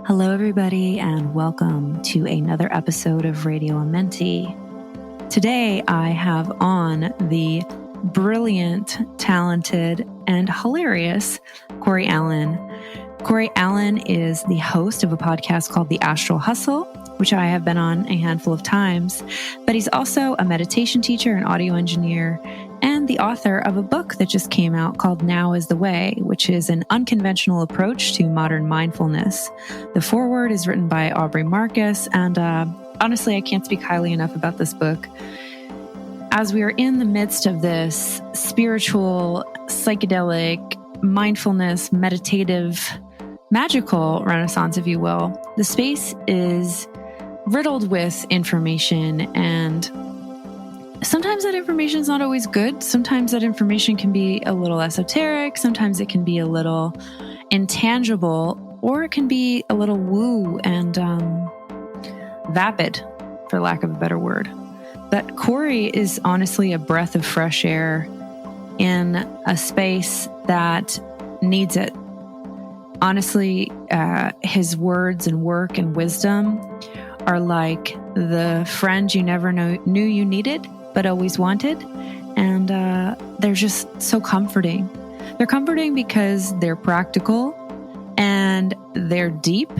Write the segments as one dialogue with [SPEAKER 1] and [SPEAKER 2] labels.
[SPEAKER 1] Hello, everybody, and welcome to another episode of Radio Amenti. Today, I have on the brilliant, talented, and hilarious Cory Allen. Cory Allen is the host of a podcast called The Astral Hustle, which I have been on a handful of times, but he's also a meditation teacher, an audio engineer, and the author of a book that just came out called Now is the Way, which is an unconventional approach to modern mindfulness. The foreword is written by Aubrey Marcus, and honestly, I can't speak highly enough about this book. As we are in the midst of this spiritual, psychedelic, mindfulness, meditative, magical renaissance, if you will, the space is riddled with information, and sometimes that information is not always good. Sometimes that information can be a little esoteric. Sometimes it can be a little intangible, or it can be a little woo and vapid, for lack of a better word. But Cory is honestly a breath of fresh air in a space that needs it. Honestly, his words and work and wisdom are like the friend you never knew you needed, but always wanted. And they're just so comforting. They're comforting because they're practical and they're deep.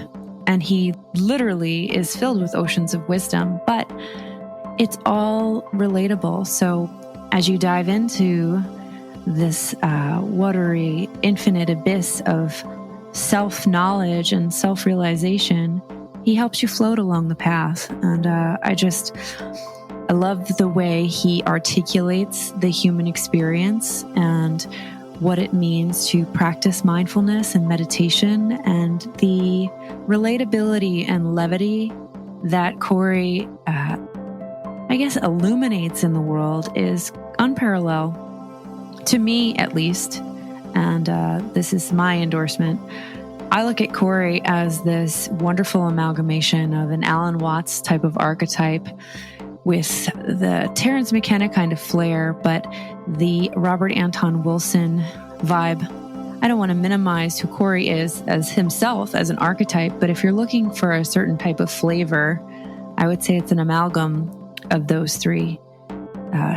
[SPEAKER 1] And he literally is filled with oceans of wisdom, but it's all relatable. So as you dive into this watery, infinite abyss of self-knowledge and self-realization, he helps you float along the path. And I love the way he articulates the human experience and what it means to practice mindfulness and meditation, and the relatability and levity that Cory, illuminates in the world is unparalleled, to me at least. And this is my endorsement. I look at Cory as this wonderful amalgamation of an Alan Watts type of archetype with the Terence McKenna kind of flair, but the Robert Anton Wilson vibe. I don't want to minimize who Cory is as himself as an archetype, but if you're looking for a certain type of flavor, I would say it's an amalgam of those three.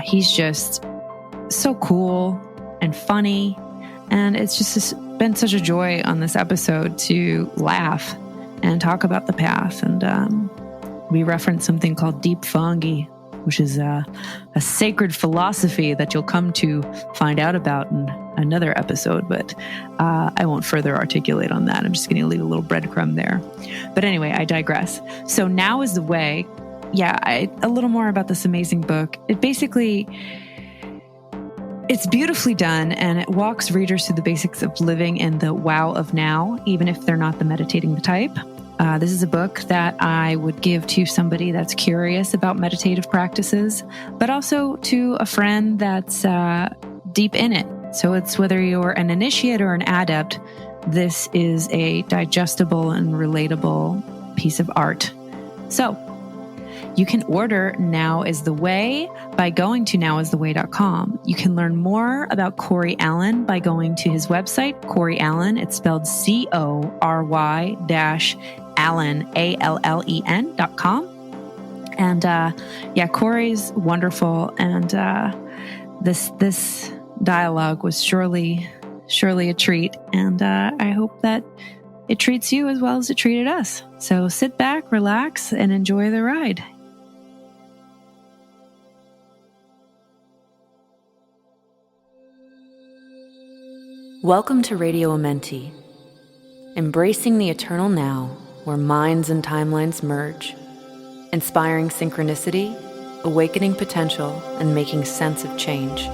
[SPEAKER 1] He's just so cool and funny. And it's just been such a joy on this episode to laugh and talk about the path. And we reference something called deep fungi, which is a sacred philosophy that you'll come to find out about in another episode. But I won't further articulate on that. I'm just going to leave a little breadcrumb there. But anyway, I digress. So Now is the Way. Yeah, a little more about this amazing book. It's beautifully done, and it walks readers through the basics of living in the wow of now, even if they're not the meditating type. This is a book that I would give to somebody that's curious about meditative practices, but also to a friend that's deep in it. So it's whether you're an initiate or an adept, this is a digestible and relatable piece of art. So you can order Now is the Way by going to nowistheway.com. You can learn more about Cory Allen by going to his website, Cory Allen. It's spelled CORY-Allen, ALLEN.com. And Cory's wonderful. And this dialogue was surely a treat. And I hope that it treats you as well as it treated us. So sit back, relax, and enjoy the ride. Welcome to Radio Amenti, embracing the eternal now, where minds and timelines merge, inspiring synchronicity, awakening potential, and making sense of change.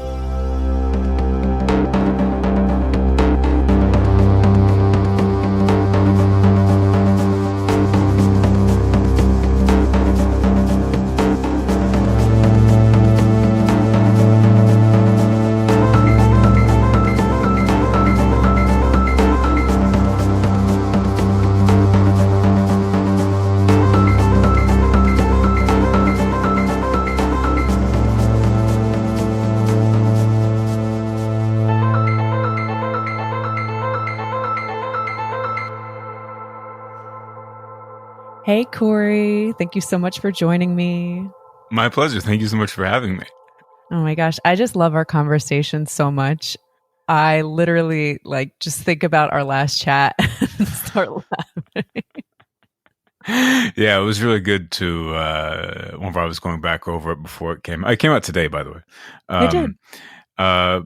[SPEAKER 1] Hey, Cory. Thank you so much for joining me.
[SPEAKER 2] My pleasure. Thank you so much for having me.
[SPEAKER 1] Oh my gosh. I just love our conversation so much. I literally just think about our last chat and start laughing.
[SPEAKER 2] Yeah, it was really good to whenever I was going back over it before it came. It came out today, by the way.
[SPEAKER 1] It did.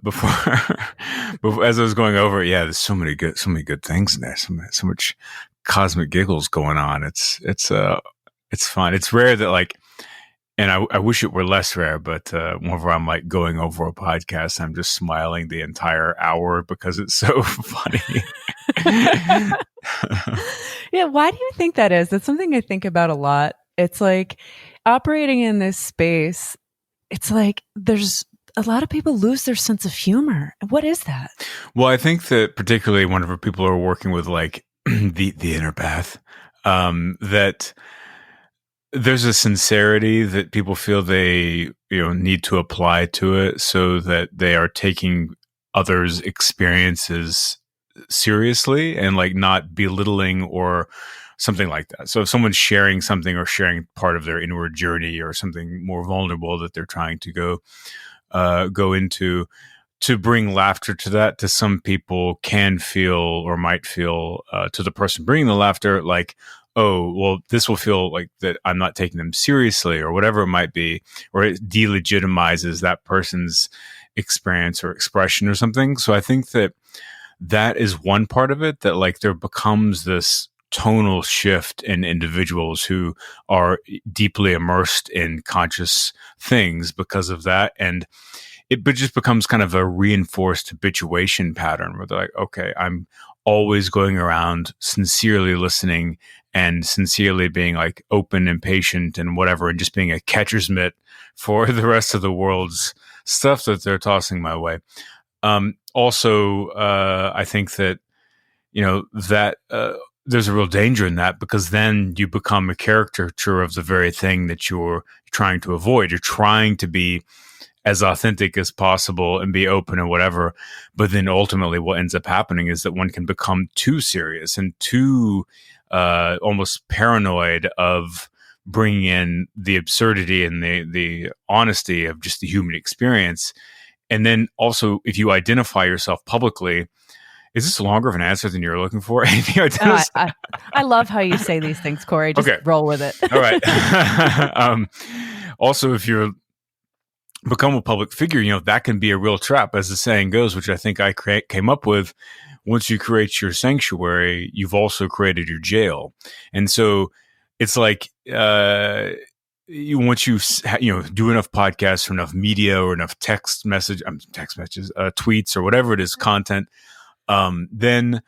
[SPEAKER 2] Before, before, as I was going over it, yeah, there's so many good things in there. So much cosmic giggles going on. It's fun. It's rare that and I wish it were less rare, but whenever I'm going over a podcast, I'm just smiling the entire hour because it's so funny.
[SPEAKER 1] Yeah, why do you think that is? That's something I think about a lot. It's like operating in this space, it's like there's a lot of people lose their sense of humor. What is that?
[SPEAKER 2] Well, I think that particularly whenever people are working with the inner path, that there's a sincerity that people feel they need to apply to it, so that they are taking others' experiences seriously and not belittling or something like that. So if someone's sharing something or sharing part of their inward journey or something more vulnerable that they're trying to go into, to bring laughter to that, to some people can feel or might feel to the person bringing the laughter oh, well, this will feel like that I'm not taking them seriously or whatever it might be, or it delegitimizes that person's experience or expression or something. So I think that is one part of it, that there becomes this tonal shift in individuals who are deeply immersed in conscious things because of that. And it just becomes kind of a reinforced habituation pattern where they're like, okay, I'm always going around sincerely listening and sincerely being open and patient and whatever, and just being a catcher's mitt for the rest of the world's stuff that they're tossing my way. Also, I think that, that there's a real danger in that, because then you become a caricature of the very thing that you're trying to avoid. You're trying to be as authentic as possible and be open and whatever. But then ultimately what ends up happening is that one can become too serious and too almost paranoid of bringing in the absurdity and the honesty of just the human experience. And then also, if you identify yourself publicly, is this longer of an answer than you're looking for?
[SPEAKER 1] I love how you say these things, Cory. Just roll with it.
[SPEAKER 2] All right. Also, if you're become a public figure, that can be a real trap, as the saying goes, which I think I came up with. Once you create your sanctuary, you've also created your jail. And so it's once you do enough podcasts or enough media or enough text messages, tweets or whatever it is, content, then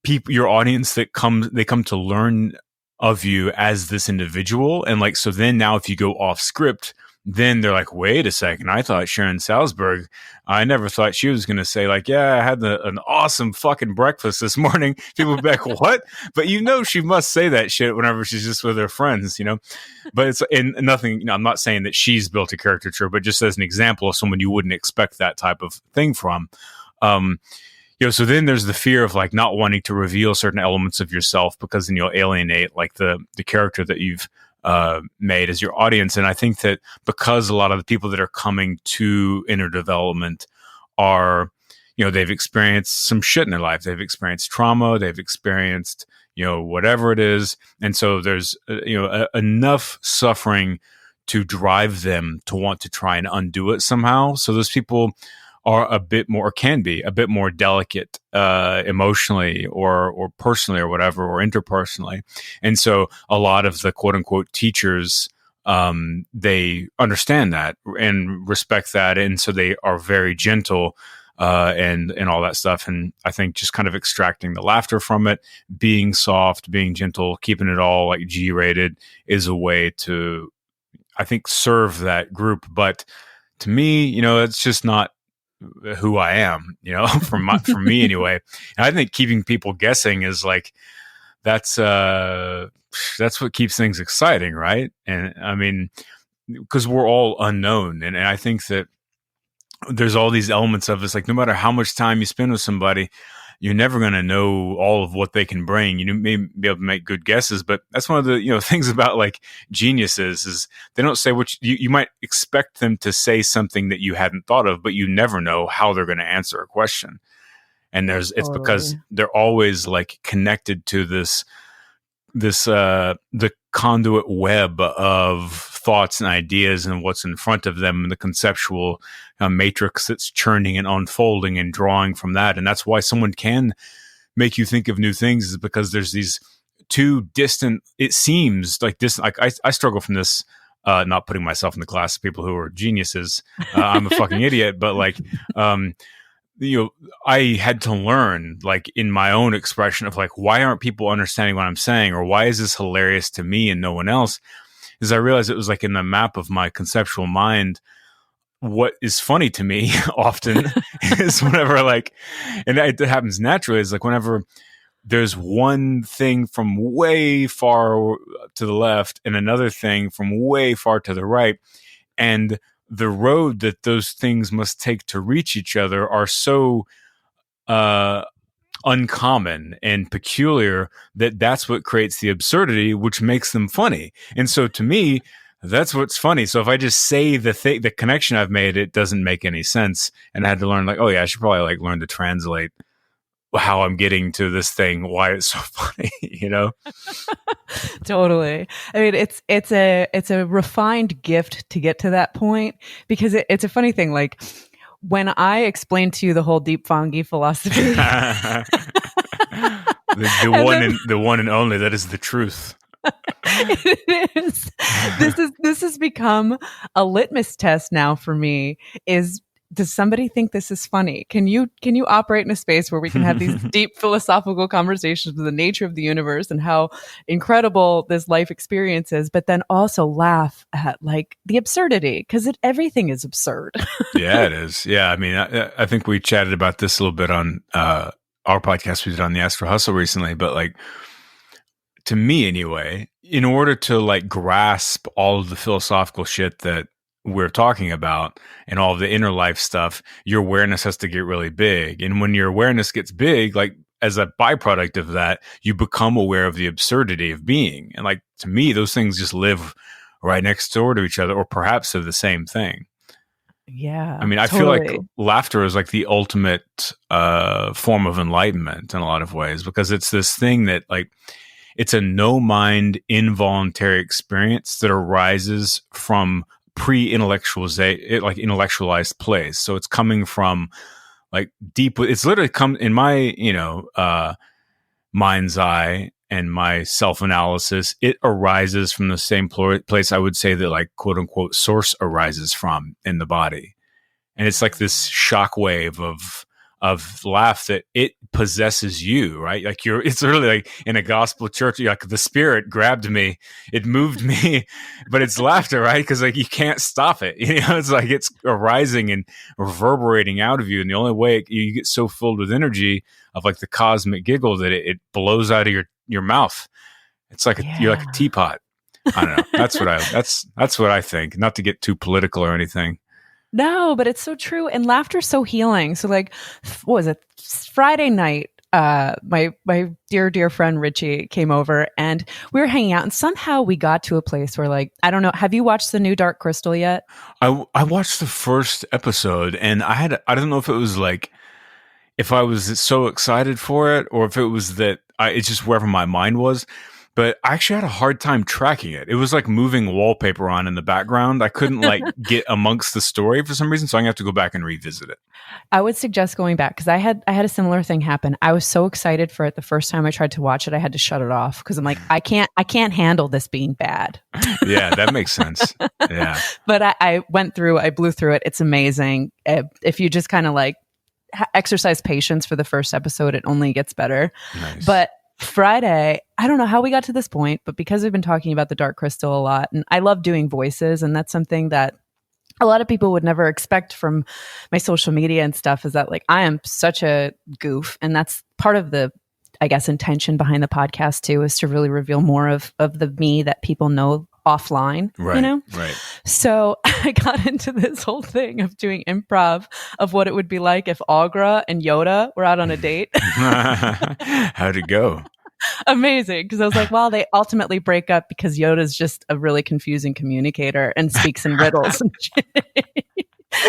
[SPEAKER 2] people, your audience they come to learn of you as this individual. And so then now if you go off script, then they're like, wait a second, I thought Sharon Salzberg, I never thought she was going to say yeah, I had an awesome fucking breakfast this morning. People would be like, what? But she must say that shit whenever she's just with her friends, but it's in nothing, I'm not saying that she's built a caricature, but just as an example of someone you wouldn't expect that type of thing from. So then there's the fear of not wanting to reveal certain elements of yourself, because then you'll alienate the character that you've made as your audience. And I think that because a lot of the people that are coming to inner development are, they've experienced some shit in their life. They've experienced trauma. They've experienced, whatever it is. And so there's, enough suffering to drive them to want to try and undo it somehow. So those people are a bit more, can be a bit more delicate emotionally or personally or whatever, or interpersonally. And so a lot of the quote unquote teachers, they understand that and respect that. And so they are very gentle and all that stuff. And I think just kind of extracting the laughter from it, being soft, being gentle, keeping it all G-rated is a way to, I think, serve that group. But to me, it's just not who I am, for me anyway. And I think keeping people guessing is that's what keeps things exciting, right? And I mean, because we're all unknown, and I think that there's all these elements of this. No matter how much time you spend with somebody, you're never going to know all of what they can bring. You may be able to make good guesses, but that's one of the, things about like geniuses is they don't say what you might expect them to say something that you hadn't thought of, but you never know how they're going to answer a question. And it's because they're always like connected to the conduit web of thoughts and ideas and what's in front of them and the conceptual matrix that's churning and unfolding and drawing from that. And that's why someone can make you think of new things, is because there's these two distant, it seems like this, like I struggle from this, not putting myself in the class of people who are geniuses. I'm a fucking idiot, but like, I had to learn, like, in my own expression of like, why aren't people understanding what I'm saying, or why is this hilarious to me and no one else? Is I realized it was like in the map of my conceptual mind. What is funny to me often is whenever like, and it happens naturally, is like whenever there's one thing from way far to the left and another thing from way far to the right, and the road that those things must take to reach each other are so uncommon and peculiar that's what creates the absurdity, which makes them funny. And so to me, that's what's funny. So if I just say the connection I've made, it doesn't make any sense. And I had to learn like, oh yeah, I should probably like learn to translate how I'm getting to this thing, why it's so funny,
[SPEAKER 1] Totally. I mean, it's a refined gift to get to that point, because it's a funny thing. Like when I explained to you the whole deep fungi philosophy,
[SPEAKER 2] the one and only, that is the truth.
[SPEAKER 1] It is. This has become a litmus test now for me. Does somebody think this is funny? Can you operate in a space where we can have these deep philosophical conversations with the nature of the universe and how incredible this life experience is, but then also laugh at like the absurdity, because everything is absurd.
[SPEAKER 2] Yeah, it is. Yeah, I mean, I think we chatted about this a little bit on our podcast we did on the Astro Hustle recently, but like, to me anyway, in order to like grasp all of the philosophical shit that we're talking about and all of the inner life stuff, your awareness has to get really big. And when your awareness gets big, like as a byproduct of that, you become aware of the absurdity of being. And like, to me, those things just live right next door to each other, or perhaps they're the same thing.
[SPEAKER 1] Yeah.
[SPEAKER 2] I mean, I feel like laughter is like the ultimate form of enlightenment in a lot of ways, because it's this thing that like, it's a no mind involuntary experience that arises from intellectualized place. So it's coming from like deep, it's literally come in my, mind's eye and my self-analysis. It arises from the same place I would say that like quote unquote source arises from in the body. And it's like this shockwave of laugh that it possesses you, right? Like it's really like in a gospel church, like the spirit grabbed me, it moved me, but it's laughter, right? Because like you can't stop it. It's like it's arising and reverberating out of you. And the only way you get so filled with energy of like the cosmic giggle that it blows out of your mouth. It's like you're like a teapot. I don't know. That's what I think. Not to get too political or anything.
[SPEAKER 1] No, but it's so true. And laughter's so healing. So like, what was it? Friday night, my dear friend Richie came over and we were hanging out, and somehow we got to a place where like, I don't know, have you watched the new Dark Crystal yet?
[SPEAKER 2] I watched the first episode, and I don't know if it was like, if I was so excited for it or if it was that it's just wherever my mind was. But I actually had a hard time tracking it. It was like moving wallpaper on in the background. I couldn't like get amongst the story for some reason, so I'm gonna have to go back and revisit it.
[SPEAKER 1] I would suggest going back, because I had a similar thing happen. I was so excited for it the first time I tried to watch it. I had to shut it off because I'm like, I can't handle this being bad.
[SPEAKER 2] Yeah, that makes sense. Yeah,
[SPEAKER 1] but I went through. I blew through it. It's amazing. If you just kind of like exercise patience for the first episode, it only gets better.
[SPEAKER 2] Nice.
[SPEAKER 1] But Friday, I don't know how we got to this point, but because we've been talking about the Dark Crystal a lot, and I love doing voices, and that's something that a lot of people would never expect from my social media and stuff, is that like I am such a goof, and that's part of the, I guess, intention behind the podcast too, is to really reveal more of the me that people know offline,
[SPEAKER 2] Right. Right.
[SPEAKER 1] So I got into this whole thing of doing improv of what it would be like if Agra and Yoda were out on a date.
[SPEAKER 2] How'd it go?
[SPEAKER 1] Amazing. Because I was like, well, they ultimately break up because Yoda's just a really confusing communicator and speaks in riddles.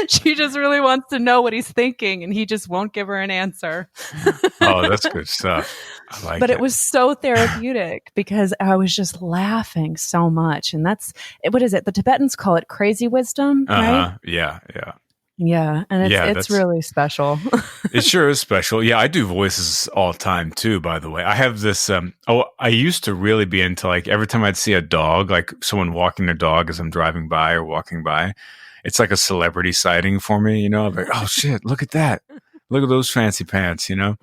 [SPEAKER 1] She just really wants to know what he's thinking, and he just won't give her an answer.
[SPEAKER 2] Oh, that's good stuff. I like
[SPEAKER 1] But
[SPEAKER 2] it.
[SPEAKER 1] it was so therapeutic because I was just laughing so much. And that's, what is it? The Tibetans call it crazy wisdom, right?
[SPEAKER 2] Yeah. Yeah.
[SPEAKER 1] Yeah. And it's really special.
[SPEAKER 2] It sure is special. Yeah, I do voices all the time too, by the way. I have this I used to really be into, like, every time I'd see a dog, like someone walking their dog as I'm driving by or walking by, it's like a celebrity sighting for me, I'm like, oh shit, look at that. Look at those fancy pants, And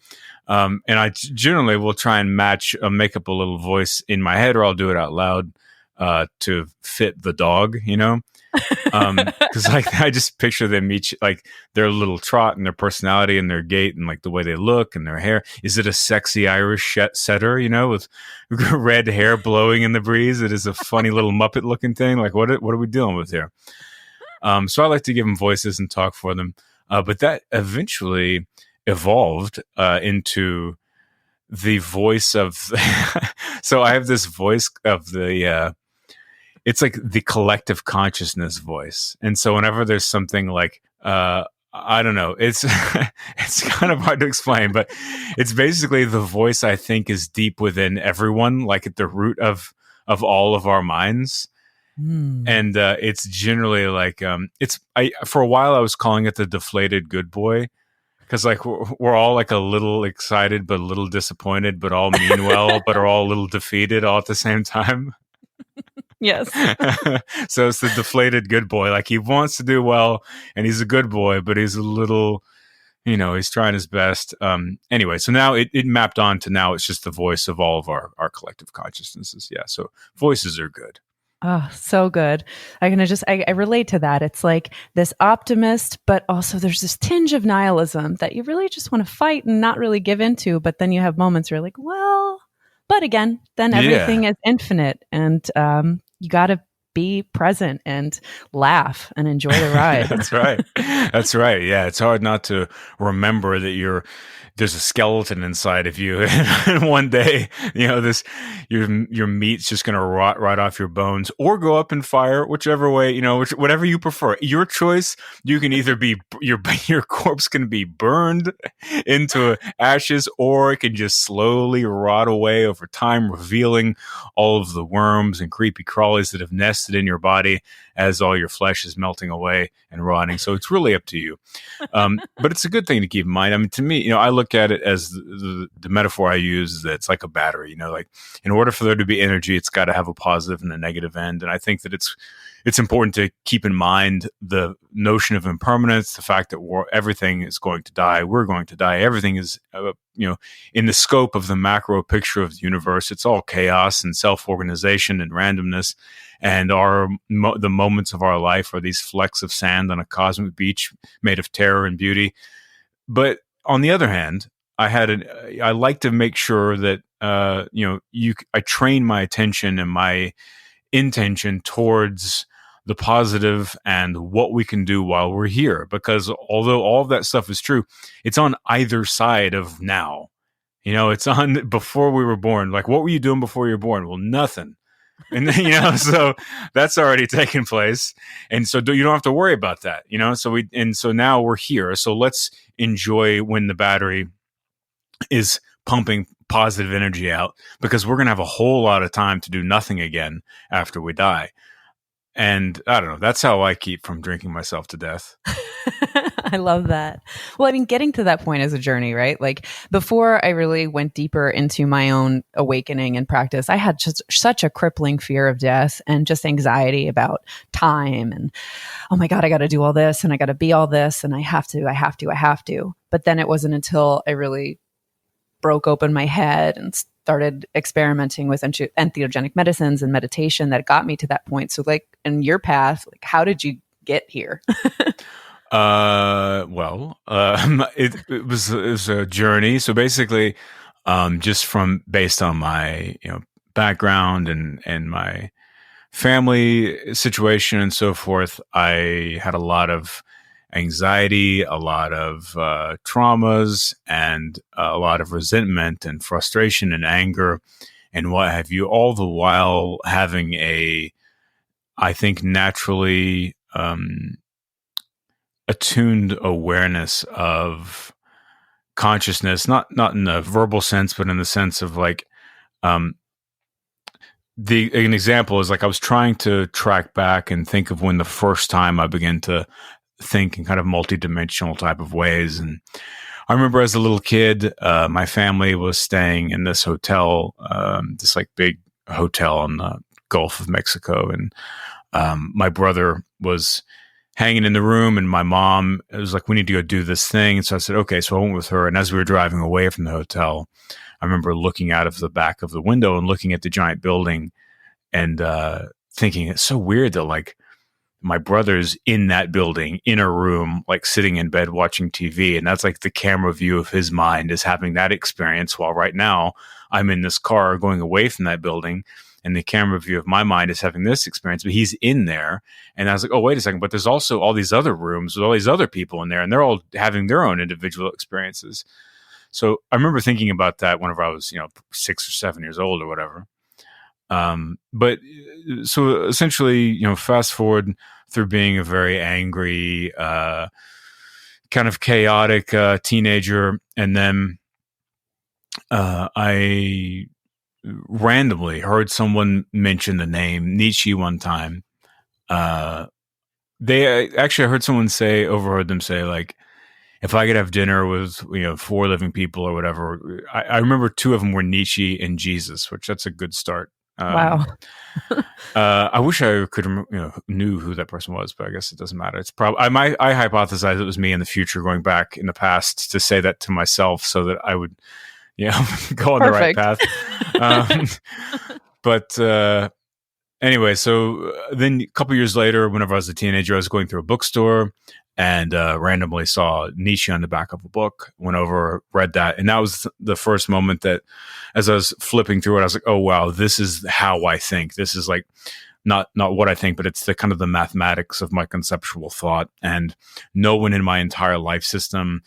[SPEAKER 2] I generally will try and make up a little voice in my head, or I'll do it out loud to fit the dog, because like I just picture them each, like, their little trot and their personality and their gait and like the way they look and their hair. Is it a sexy Irish setter, with red hair blowing in the breeze? It is a funny little Muppet looking thing. Like, what are we dealing with here? So I like to give them voices and talk for them. But that eventually evolved into the voice of. So I have this voice of the. It's like the collective consciousness voice, and so whenever there's something like, I don't know, it's it's kind of hard to explain, but it's basically the voice I think is deep within everyone, like at the root of all of our minds. And it's generally like for a while I was calling it the deflated good boy, because like we're all like a little excited but a little disappointed, but all mean well, but are all a little defeated all at the same time.
[SPEAKER 1] Yes.
[SPEAKER 2] So it's the deflated good boy. Like, he wants to do well and he's a good boy, but he's a little, he's trying his best. Anyway, so now it mapped on to, now it's just the voice of all of our collective consciousnesses. Yeah. So voices are good.
[SPEAKER 1] Oh, so good. I relate to that. It's like this optimist, but also there's this tinge of nihilism that you really just want to fight and not really give into. But then you have moments where you're like, well, but again, then everything is infinite, and you got to be present and laugh and enjoy the ride.
[SPEAKER 2] That's right. That's right. Yeah. It's hard not to remember that there's a skeleton inside of you. And one day, your meat's just going to rot right off your bones, or go up in fire, whichever way, whatever you prefer. Your choice. You can either be, your corpse can be burned into ashes, or it can just slowly rot away over time, revealing all of the worms and creepy crawlies that have nested in your body as all your flesh is melting away and rotting. So it's really up to you. But it's a good thing to keep in mind. I mean, to me, I look at it as the metaphor I use is that it's like a battery, like, in order for there to be energy, it's got to have a positive and a negative end. And I think that it's important to keep in mind the notion of impermanence, the fact that everything is going to die. We're going to die. Everything is, in the scope of the macro picture of the universe, it's all chaos and self-organization and randomness. And the moments of our life are these flecks of sand on a cosmic beach made of terror and beauty. But on the other hand, I like to make sure that, I train my attention and my intention towards the positive and what we can do while we're here. Because although all of that stuff is true, it's on either side of now. It's on before we were born. Like, what were you doing before you were born? Well, nothing. And then, so that's already taken place. And so you don't have to worry about that, so now we're here. So let's enjoy when the battery is pumping positive energy out, because we're going to have a whole lot of time to do nothing again after we die. And I don't know, that's how I keep from drinking myself to death.
[SPEAKER 1] I love that. Well, I mean, getting to that point is a journey, right? Like, before I really went deeper into my own awakening and practice, I had just such a crippling fear of death and just anxiety about time. And, oh my God, I got to do all this and I got to be all this and I have to. But then it wasn't until I really broke open my head and started experimenting with entheogenic medicines and meditation that got me to that point. So, like, in your path, like, how did you get here?
[SPEAKER 2] It was a journey. So basically, just based on my, background and my family situation and so forth, I had a lot of anxiety, a lot of traumas, and a lot of resentment and frustration and anger and what have you, all the while having I think, naturally attuned awareness of consciousness, not in a verbal sense, but in the sense of like, um, an example is like I was trying to track back and think of when the first time I began to think in kind of multidimensional type of ways. And I remember as a little kid, my family was staying in this hotel, this like big hotel in the Gulf of Mexico. And my brother was hanging in the room, and my mom, it was like, we need to go do this thing. And so I said, okay. So I went with her. And as we were driving away from the hotel, I remember looking out of the back of the window and looking at the giant building and thinking, it's so weird that like my brother's in that building in a room, like sitting in bed watching TV. And that's like the camera view of his mind is having that experience, while right now I'm in this car going away from that building. And the camera view of my mind is having this experience, but he's in there. And I was like, oh, wait a second. But there's also all these other rooms with all these other people in there, and they're all having their own individual experiences. So I remember thinking about that whenever I was, 6 or 7 years old or whatever. But so essentially, fast forward through being a very angry, kind of chaotic teenager. And then I randomly heard someone mention the name Nietzsche one time. They actually, I heard someone overheard them say, like, if I could have dinner with 4 living people or whatever. I remember 2 of them were Nietzsche and Jesus, which that's a good start.
[SPEAKER 1] Wow.
[SPEAKER 2] I wish I could knew who that person was, but I guess it doesn't matter. It's probably I hypothesize it was me in the future going back in the past to say that to myself so that I would go on the right path. But anyway, so then a couple years later, whenever I was a teenager, I was going through a bookstore and randomly saw Nietzsche on the back of a book, went over, read that. And that was the first moment that as I was flipping through it, I was like, oh, wow, this is how I think. This is like not what I think, but it's the kind of the mathematics of my conceptual thought. And no one in my entire life system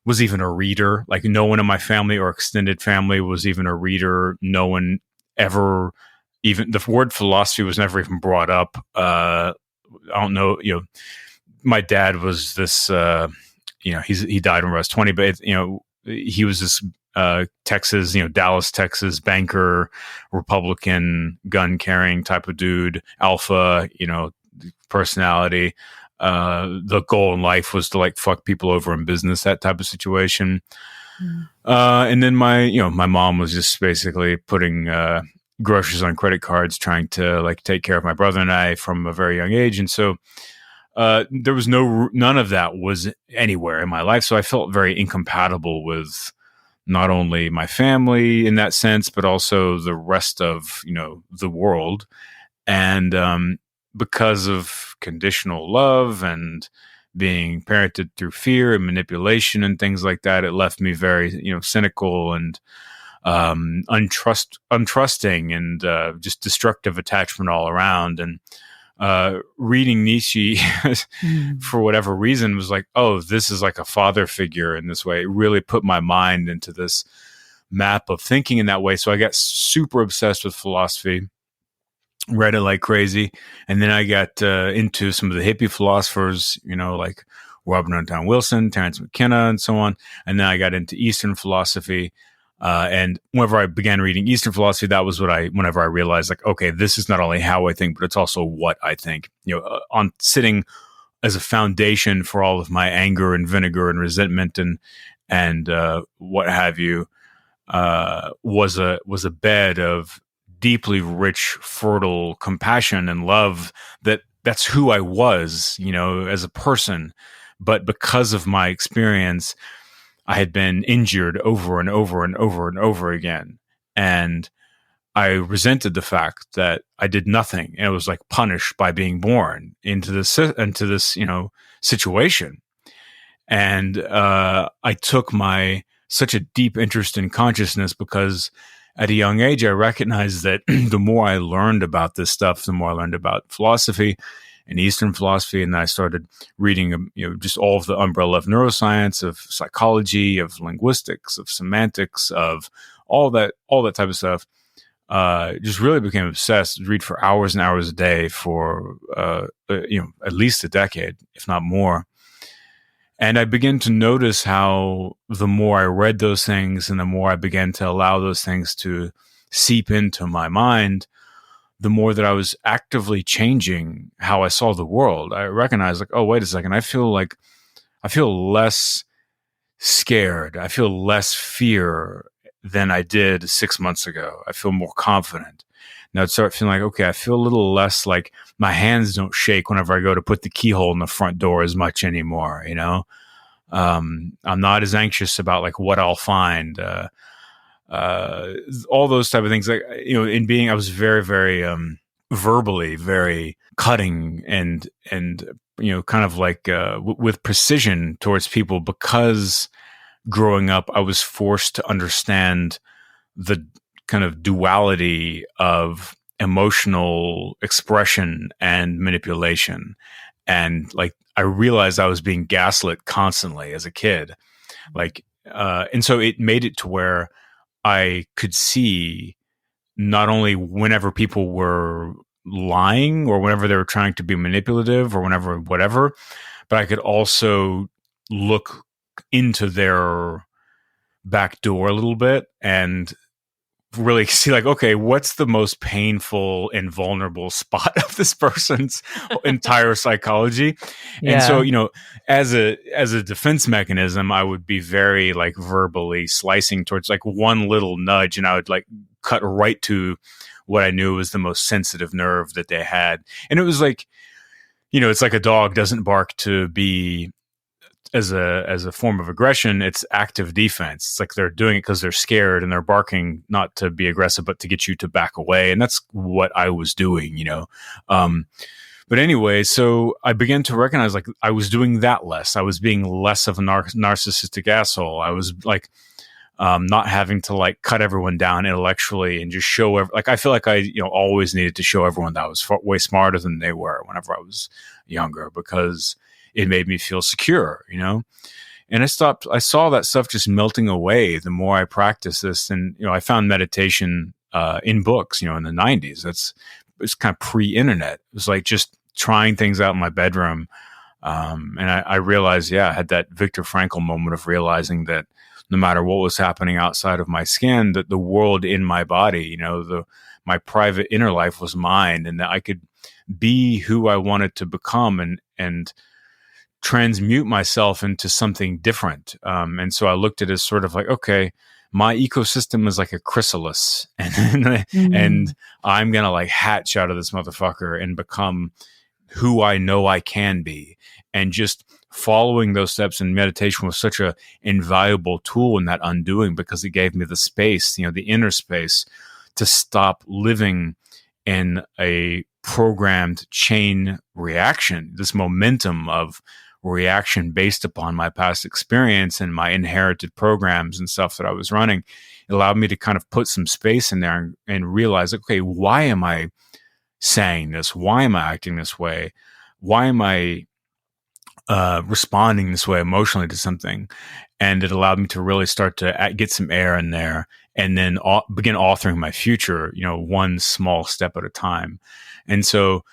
[SPEAKER 2] was even a reader. Like no one in my family or extended family was even a reader. No one ever, even the word philosophy was never even brought up. I don't know, my dad was this, he died when I was 20, but he was this Texas, Dallas, Texas banker, Republican, gun carrying type of dude, alpha, personality. The goal in life was to like fuck people over in business, that type of situation. And then my mom was just basically putting groceries on credit cards, trying to like take care of my brother and I from a very young age. And so there was none of that was anywhere in my life. So I felt very incompatible with not only my family in that sense, but also the rest of, the world. And because of conditional love and being parented through fear and manipulation and things like that, it left me very, cynical and untrusting and just destructive attachment all around. And reading Nietzsche for whatever reason was like, oh, this is like a father figure in this way. It really put my mind into this map of thinking in that way. So I got super obsessed with philosophy, read it like crazy. And then I got into some of the hippie philosophers, like Robert Anton Wilson, Terence McKenna, and so on. And then I got into Eastern philosophy. And whenever I began reading Eastern philosophy, that was whenever I realized, like, okay, this is not only how I think, but it's also what I think. On sitting as a foundation for all of my anger and vinegar and resentment and what have you, was a bed of deeply rich, fertile compassion and love. That's who I was, as a person. But because of my experience, I had been injured over and over and over and over again. And I resented the fact that I did nothing. And it was like punished by being born into this situation. And I took such a deep interest in consciousness because at a young age, I recognized that the more I learned about this stuff, the more I learned about philosophy and Eastern philosophy. And then I started reading, just all of the umbrella of neuroscience, of psychology, of linguistics, of semantics, of all that type of stuff. Just really became obsessed. Read for hours and hours a day for, at least a decade, if not more. And I began to notice how the more I read those things and the more I began to allow those things to seep into my mind, the more that I was actively changing how I saw the world. I recognized, like, oh, wait a second. I feel less scared. I feel less fear than I did 6 months ago. I feel more confident. Now I'd start feeling like, okay, I feel a little less like my hands don't shake whenever I go to put the keyhole in the front door as much anymore. I'm not as anxious about like what I'll find, all those type of things. Like, I was very, very, verbally very cutting and, kind of like, with precision towards people, because growing up, I was forced to understand the kind of duality of emotional expression and manipulation. And like, I realized I was being gaslit constantly as a kid. Like, and so it made it to where I could see not only whenever people were lying or whenever they were trying to be manipulative or whenever, whatever, but I could also look into their back door a little bit and really see, like, okay, what's the most painful and vulnerable spot of this person's entire psychology?
[SPEAKER 1] Yeah.
[SPEAKER 2] And so, as a defense mechanism, I would be very like verbally slicing towards like one little nudge, and I would like cut right to what I knew was the most sensitive nerve that they had. And it was like, it's like a dog doesn't bark to be as a form of aggression. It's active defense. It's like they're doing it because they're scared and they're barking not to be aggressive, but to get you to back away. And that's what I was doing, But anyway, so I began to recognize like I was doing that less. I was being less of a narcissistic asshole. I was like, not having to like cut everyone down intellectually and just show like I feel like I always needed to show everyone that I was way smarter than they were whenever I was younger, because it made me feel secure, and I saw that stuff just melting away the more I practiced this. And, I found meditation, in books, in the 90s. It's kind of pre-internet. It was like just trying things out in my bedroom. And I realized, I had that Viktor Frankl moment of realizing that no matter what was happening outside of my skin, that the world in my body, my private inner life was mine, and that I could be who I wanted to become and transmute myself into something different. And so I looked at it as sort of like, okay, my ecosystem is like a chrysalis, and and I'm going to like hatch out of this motherfucker and become who I know I can be. And just following those steps in meditation was such a invaluable tool in that undoing, because it gave me the space, the inner space, to stop living in a programmed chain reaction, this momentum of reaction based upon my past experience and my inherited programs and stuff that I was running. It allowed me to kind of put some space in there and realize, okay, why am I saying this? Why am I acting this way? Why am I responding this way emotionally to something? And it allowed me to really start to get some air in there, and then begin authoring my future, one small step at a time. And so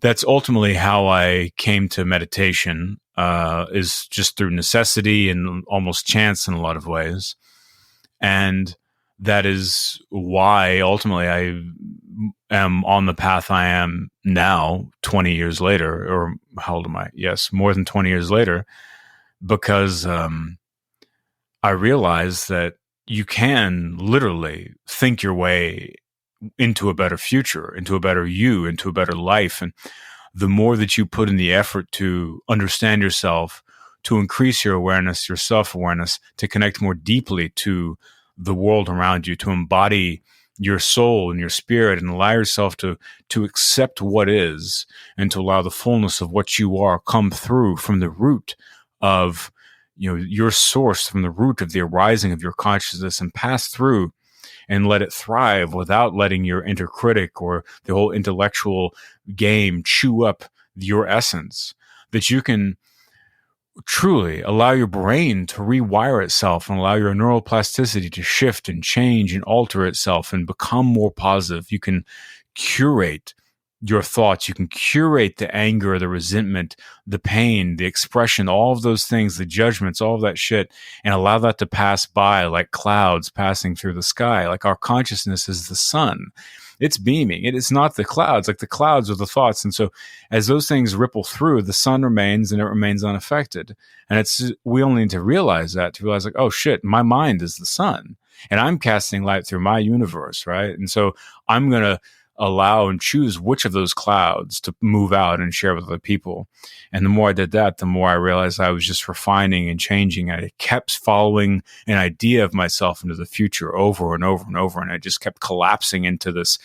[SPEAKER 2] that's ultimately how I came to meditation, is just through necessity and almost chance in a lot of ways. And that is why ultimately I am on the path I am now, 20 years later, or how old am I? Yes, more than 20 years later, because I realized that you can literally think your way into a better future, into a better you, into a better life. And the more that you put in the effort to understand yourself, to increase your awareness, your self-awareness, to connect more deeply to the world around you, to embody your soul and your spirit and allow yourself to accept what is, and to allow the fullness of what you are come through from the root of your source, from the root of the arising of your consciousness, and pass through and let it thrive without letting your inner critic or the whole intellectual game chew up your essence, that you can truly allow your brain to rewire itself and allow your neuroplasticity to shift and change and alter itself and become more positive. You can curate your thoughts. You can curate the anger, the resentment, the pain, the expression, all of those things, the judgments, all of that shit, and allow that to pass by like clouds passing through the sky. Like our consciousness is the sun. It's beaming. It is not the clouds. Like the clouds are the thoughts. And so as those things ripple through, the sun remains and it remains unaffected. And we only need to realize that, to realize like, oh shit, my mind is the sun and I'm casting light through my universe, right? And so I'm going to allow and choose which of those clouds to move out and share with other people. And the more I did that, the more I realized I was just refining and changing. I kept following an idea of myself into the future over and over and over. And I just kept collapsing into this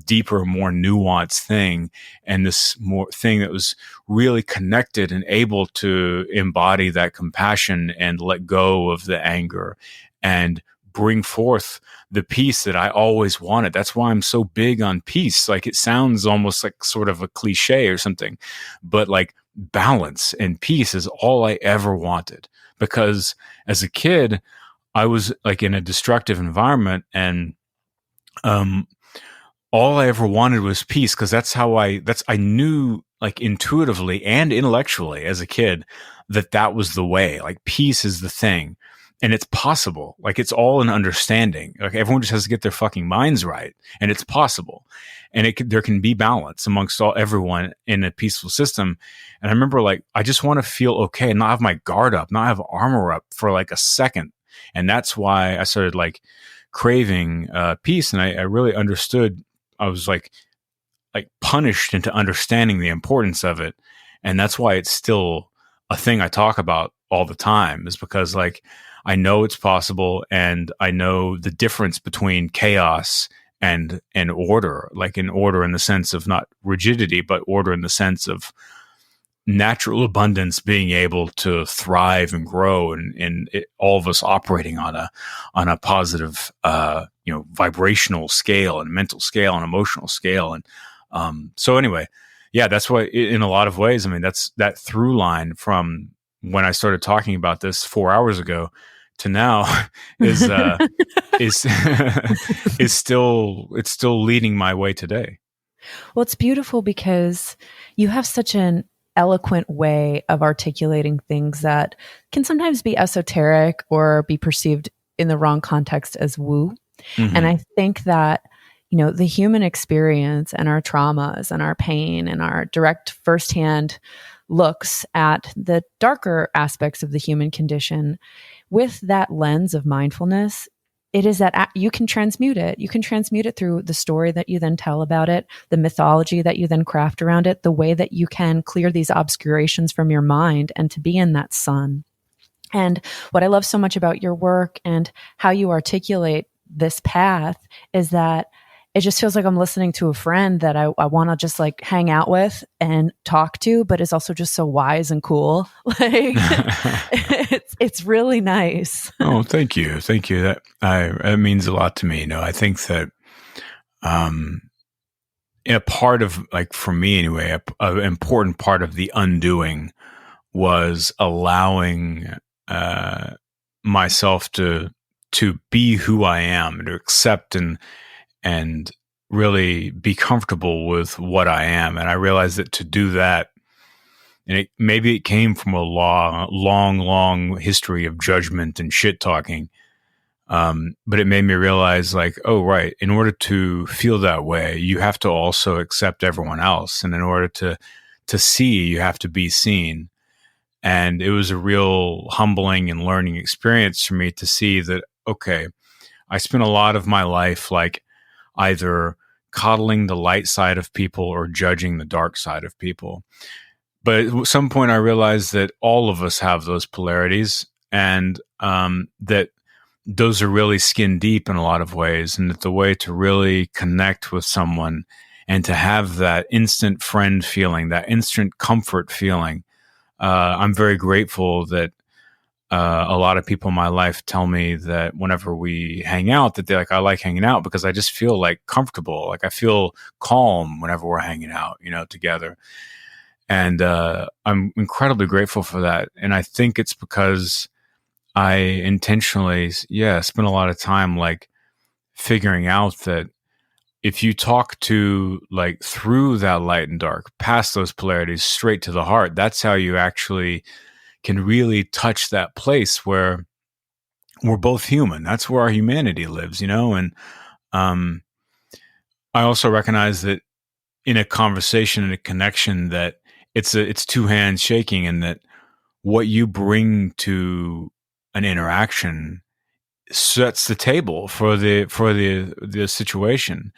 [SPEAKER 2] deeper, more nuanced thing, and this more thing that was really connected and able to embody that compassion and let go of the anger and bring forth the peace that I always wanted. That's why I'm so big on peace. Like it sounds almost like sort of a cliche or something, but like balance and peace is all I ever wanted. Because as a kid, I was like in a destructive environment, and all I ever wanted was peace, because I knew like intuitively and intellectually as a kid that was the way. Like peace is the thing. And it's possible. Like it's all an understanding. Like everyone just has to get their fucking minds right, and it's possible. And there can be balance amongst everyone in a peaceful system. And I remember like, I just want to feel okay and not have my guard up, not have armor up for like a second. And that's why I started like craving peace. And I really understood. I was like punished into understanding the importance of it. And that's why it's still a thing I talk about all the time, is because like, I know it's possible, and I know the difference between chaos and order, like in order in the sense of not rigidity, but order in the sense of natural abundance, being able to thrive and grow, and all of us operating on a positive, vibrational scale and mental scale and emotional scale. And so anyway, yeah, that's why in a lot of ways, I mean, that's that through line from when I started talking about this 4 hours ago to now is is still leading my way today.
[SPEAKER 1] Well, it's beautiful because you have such an eloquent way of articulating things that can sometimes be esoteric or be perceived in the wrong context as woo. Mm-hmm. And I think that, the human experience and our traumas and our pain and our direct firsthand looks at the darker aspects of the human condition with that lens of mindfulness, it is that you can transmute it. You can transmute it through the story that you then tell about it, the mythology that you then craft around it, the way that you can clear these obscurations from your mind and to be in that sun. And what I love so much about your work and how you articulate this path is that it just feels like I'm listening to a friend that I want to just like hang out with and talk to, but is also just so wise and cool. Like it's really nice.
[SPEAKER 2] Oh, thank you. Thank you. That means a lot to me. I think that, a part of, like, for me anyway, an important part of the undoing was allowing, myself to be who I am, and to accept and really be comfortable with what I am. And I realized that to do that, and maybe it came from a long history of judgment and shit talking. But it made me realize like, oh, right. In order to feel that way, you have to also accept everyone else. And in order to see, you have to be seen. And it was a real humbling and learning experience for me to see that, okay, I spent a lot of my life like either coddling the light side of people or judging the dark side of people. But at some point I realized that all of us have those polarities, and that those are really skin deep in a lot of ways, and that the way to really connect with someone and to have that instant friend feeling, that instant comfort feeling, I'm very grateful that a lot of people in my life tell me that whenever we hang out, that they're like, I like hanging out because I just feel like comfortable. Like I feel calm whenever we're hanging out, together. And I'm incredibly grateful for that. And I think it's because I intentionally, spent a lot of time like figuring out that if you talk to like through that light and dark, past those polarities, straight to the heart, that's how you actually can really touch that place where we're both human. That's where our humanity lives, And um, I also recognize that in a conversation and a connection, that it's two hands shaking, and that what you bring to an interaction sets the table for the situation.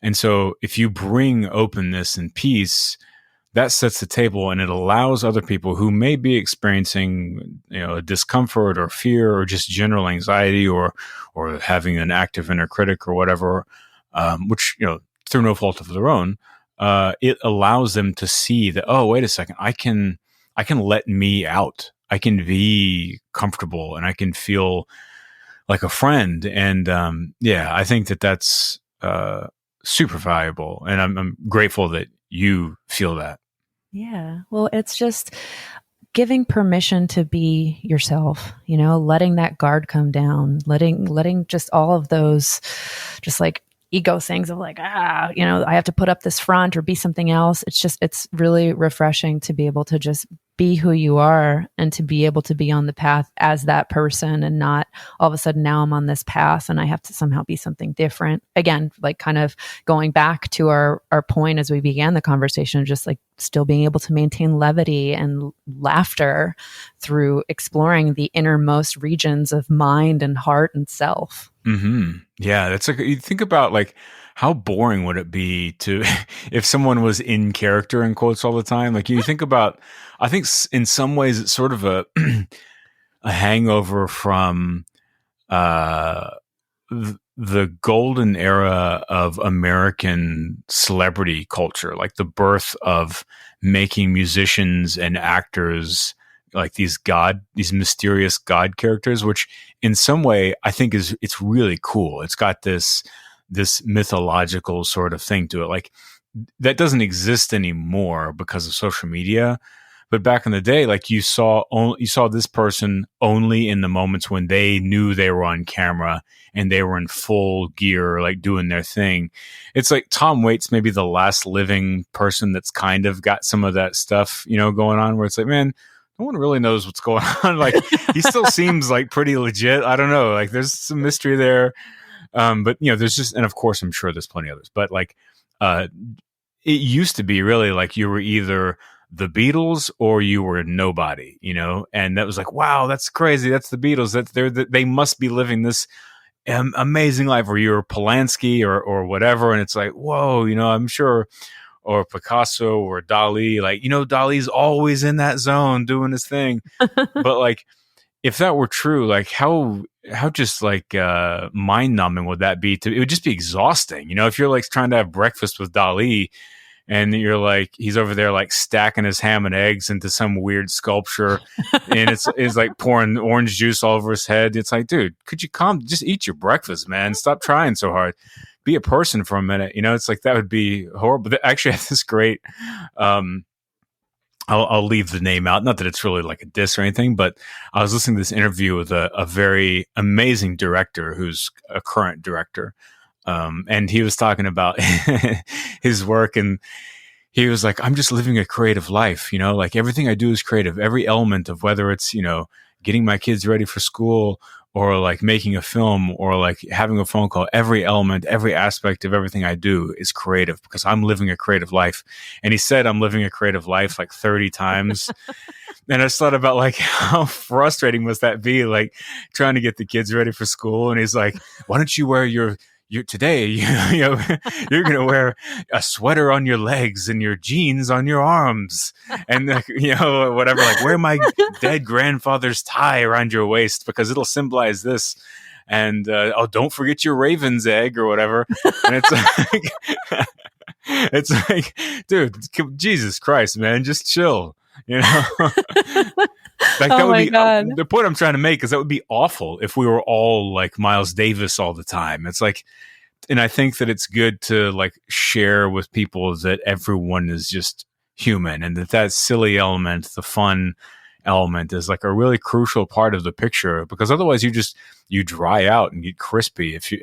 [SPEAKER 2] And so if you bring openness and peace, that sets the table, and it allows other people who may be experiencing, discomfort or fear or just general anxiety or having an active inner critic or whatever, which, through no fault of their own, it allows them to see that, oh, wait a second, I can let me out. I can be comfortable and I can feel like a friend. And I think that that's super valuable. And I'm grateful that you feel that.
[SPEAKER 1] Yeah. Well, it's just giving permission to be yourself, letting that guard come down, letting just all of those just like ego things of like, I have to put up this front or be something else. It's really refreshing to be able to just be who you are and to be able to be on the path as that person, and not all of a sudden now I'm on this path and I have to somehow be something different. Again, like kind of going back to our point as we began the conversation, just like still being able to maintain levity and laughter through exploring the innermost regions of mind and heart and self.
[SPEAKER 2] Mm-hmm. Yeah, that's like, you think about like how boring would it be to if someone was in character in quotes all the time. Like you think about, I think in some ways it's sort of a a hangover from the golden era of American celebrity culture, like the birth of making musicians and actors like these mysterious God characters, which in some way I think it's really cool. It's got this mythological sort of thing to it. Like that doesn't exist anymore because of social media. But back in the day, like you saw this person only in the moments when they knew they were on camera and they were in full gear, like doing their thing. It's like Tom Waits, maybe the last living person that's kind of got some of that stuff, going on, where it's like, man, no one really knows what's going on. Like he still seems like pretty legit. I don't know. Like there's some mystery there. But there's just, and of course I'm sure there's plenty others, but like, it used to be really like you were either the Beatles or you were nobody, and that was like, wow, that's crazy. That's the Beatles. They must be living this amazing life, or you're Polanski or whatever. And it's like, whoa, I'm sure, or Picasso or Dali, like, Dali's always in that zone doing his thing. But like, if that were true, like how just like mind numbing would that be? It would just be exhausting. If you're like trying to have breakfast with Dali and you're like, he's over there like stacking his ham and eggs into some weird sculpture and it's like pouring orange juice all over his head. It's like, dude, could you just eat your breakfast, man? Stop trying so hard. Be a person for a minute. It's like, that would be horrible. Actually, I have this great, I'll leave the name out. Not that it's really like a diss or anything, but I was listening to this interview with a very amazing director who's a current director. And he was talking about his work, and he was like, I'm just living a creative life, like everything I do is creative. Every element of whether it's, getting my kids ready for school or like making a film or like having a phone call, every element, every aspect of everything I do is creative because I'm living a creative life. And he said, I'm living a creative life like 30 times. And I just thought about like, how frustrating must that be? Like trying to get the kids ready for school. And he's like, why don't you wear your today, you're going to wear a sweater on your legs and your jeans on your arms and, whatever, like wear my dead grandfather's tie around your waist because it'll symbolize this. And, don't forget your raven's egg or whatever. And it's like, it's like, dude, Jesus Christ, man, just chill, Like that
[SPEAKER 1] Oh
[SPEAKER 2] would
[SPEAKER 1] my
[SPEAKER 2] be
[SPEAKER 1] God.
[SPEAKER 2] the point I'm trying to make is that would be awful if we were all like Miles Davis all the time. It's like, and I think that it's good to like share with people that everyone is just human, and that silly element, the fun element, is like a really crucial part of the picture, because otherwise you dry out and get crispy if you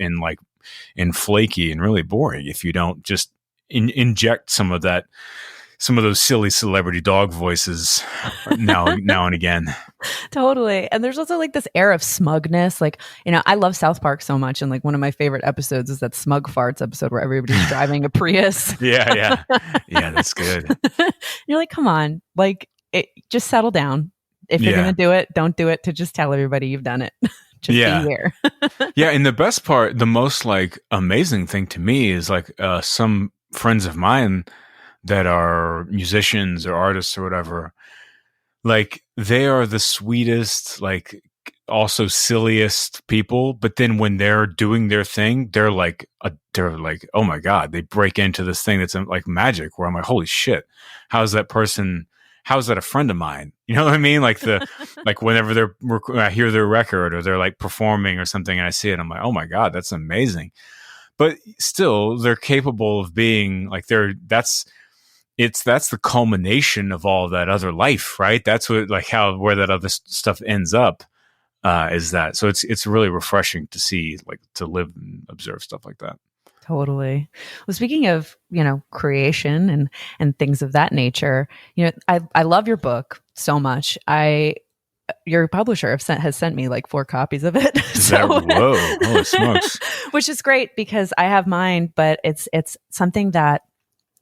[SPEAKER 2] and flaky and really boring if you don't just inject some of those silly celebrity dog voices now and again.
[SPEAKER 1] Totally. And there's also like this air of smugness. Like, I love South Park so much. And like one of my favorite episodes is that Smug Farts episode where everybody's driving a Prius.
[SPEAKER 2] Yeah. That's good.
[SPEAKER 1] You're like, come on, like just settle down. If you're going to do it, don't do it to just tell everybody you've done it. Just be here.
[SPEAKER 2] Yeah. And the best part, the most like amazing thing to me is like some friends of mine that are musicians or artists or whatever, like they are the sweetest, like also silliest people. But then when they're doing their thing, they're like, oh my God, they break into this thing that's like magic, where I'm like, holy shit, how's that a friend of mine? You know what I mean? Like like whenever I hear their record or they're like performing or something and I see it, I'm like, oh my God, that's amazing. But still they're capable of being like, that's the culmination of all that other life, right? That's what, like, where that other stuff ends up, is that. So it's really refreshing to see, like, to live and observe stuff like that.
[SPEAKER 1] Totally. Well, speaking of, creation and things of that nature, I love your book so much. Your publisher has sent me like 4 copies of it.
[SPEAKER 2] Whoa, holy smokes.
[SPEAKER 1] Which is great because I have mine, but it's something that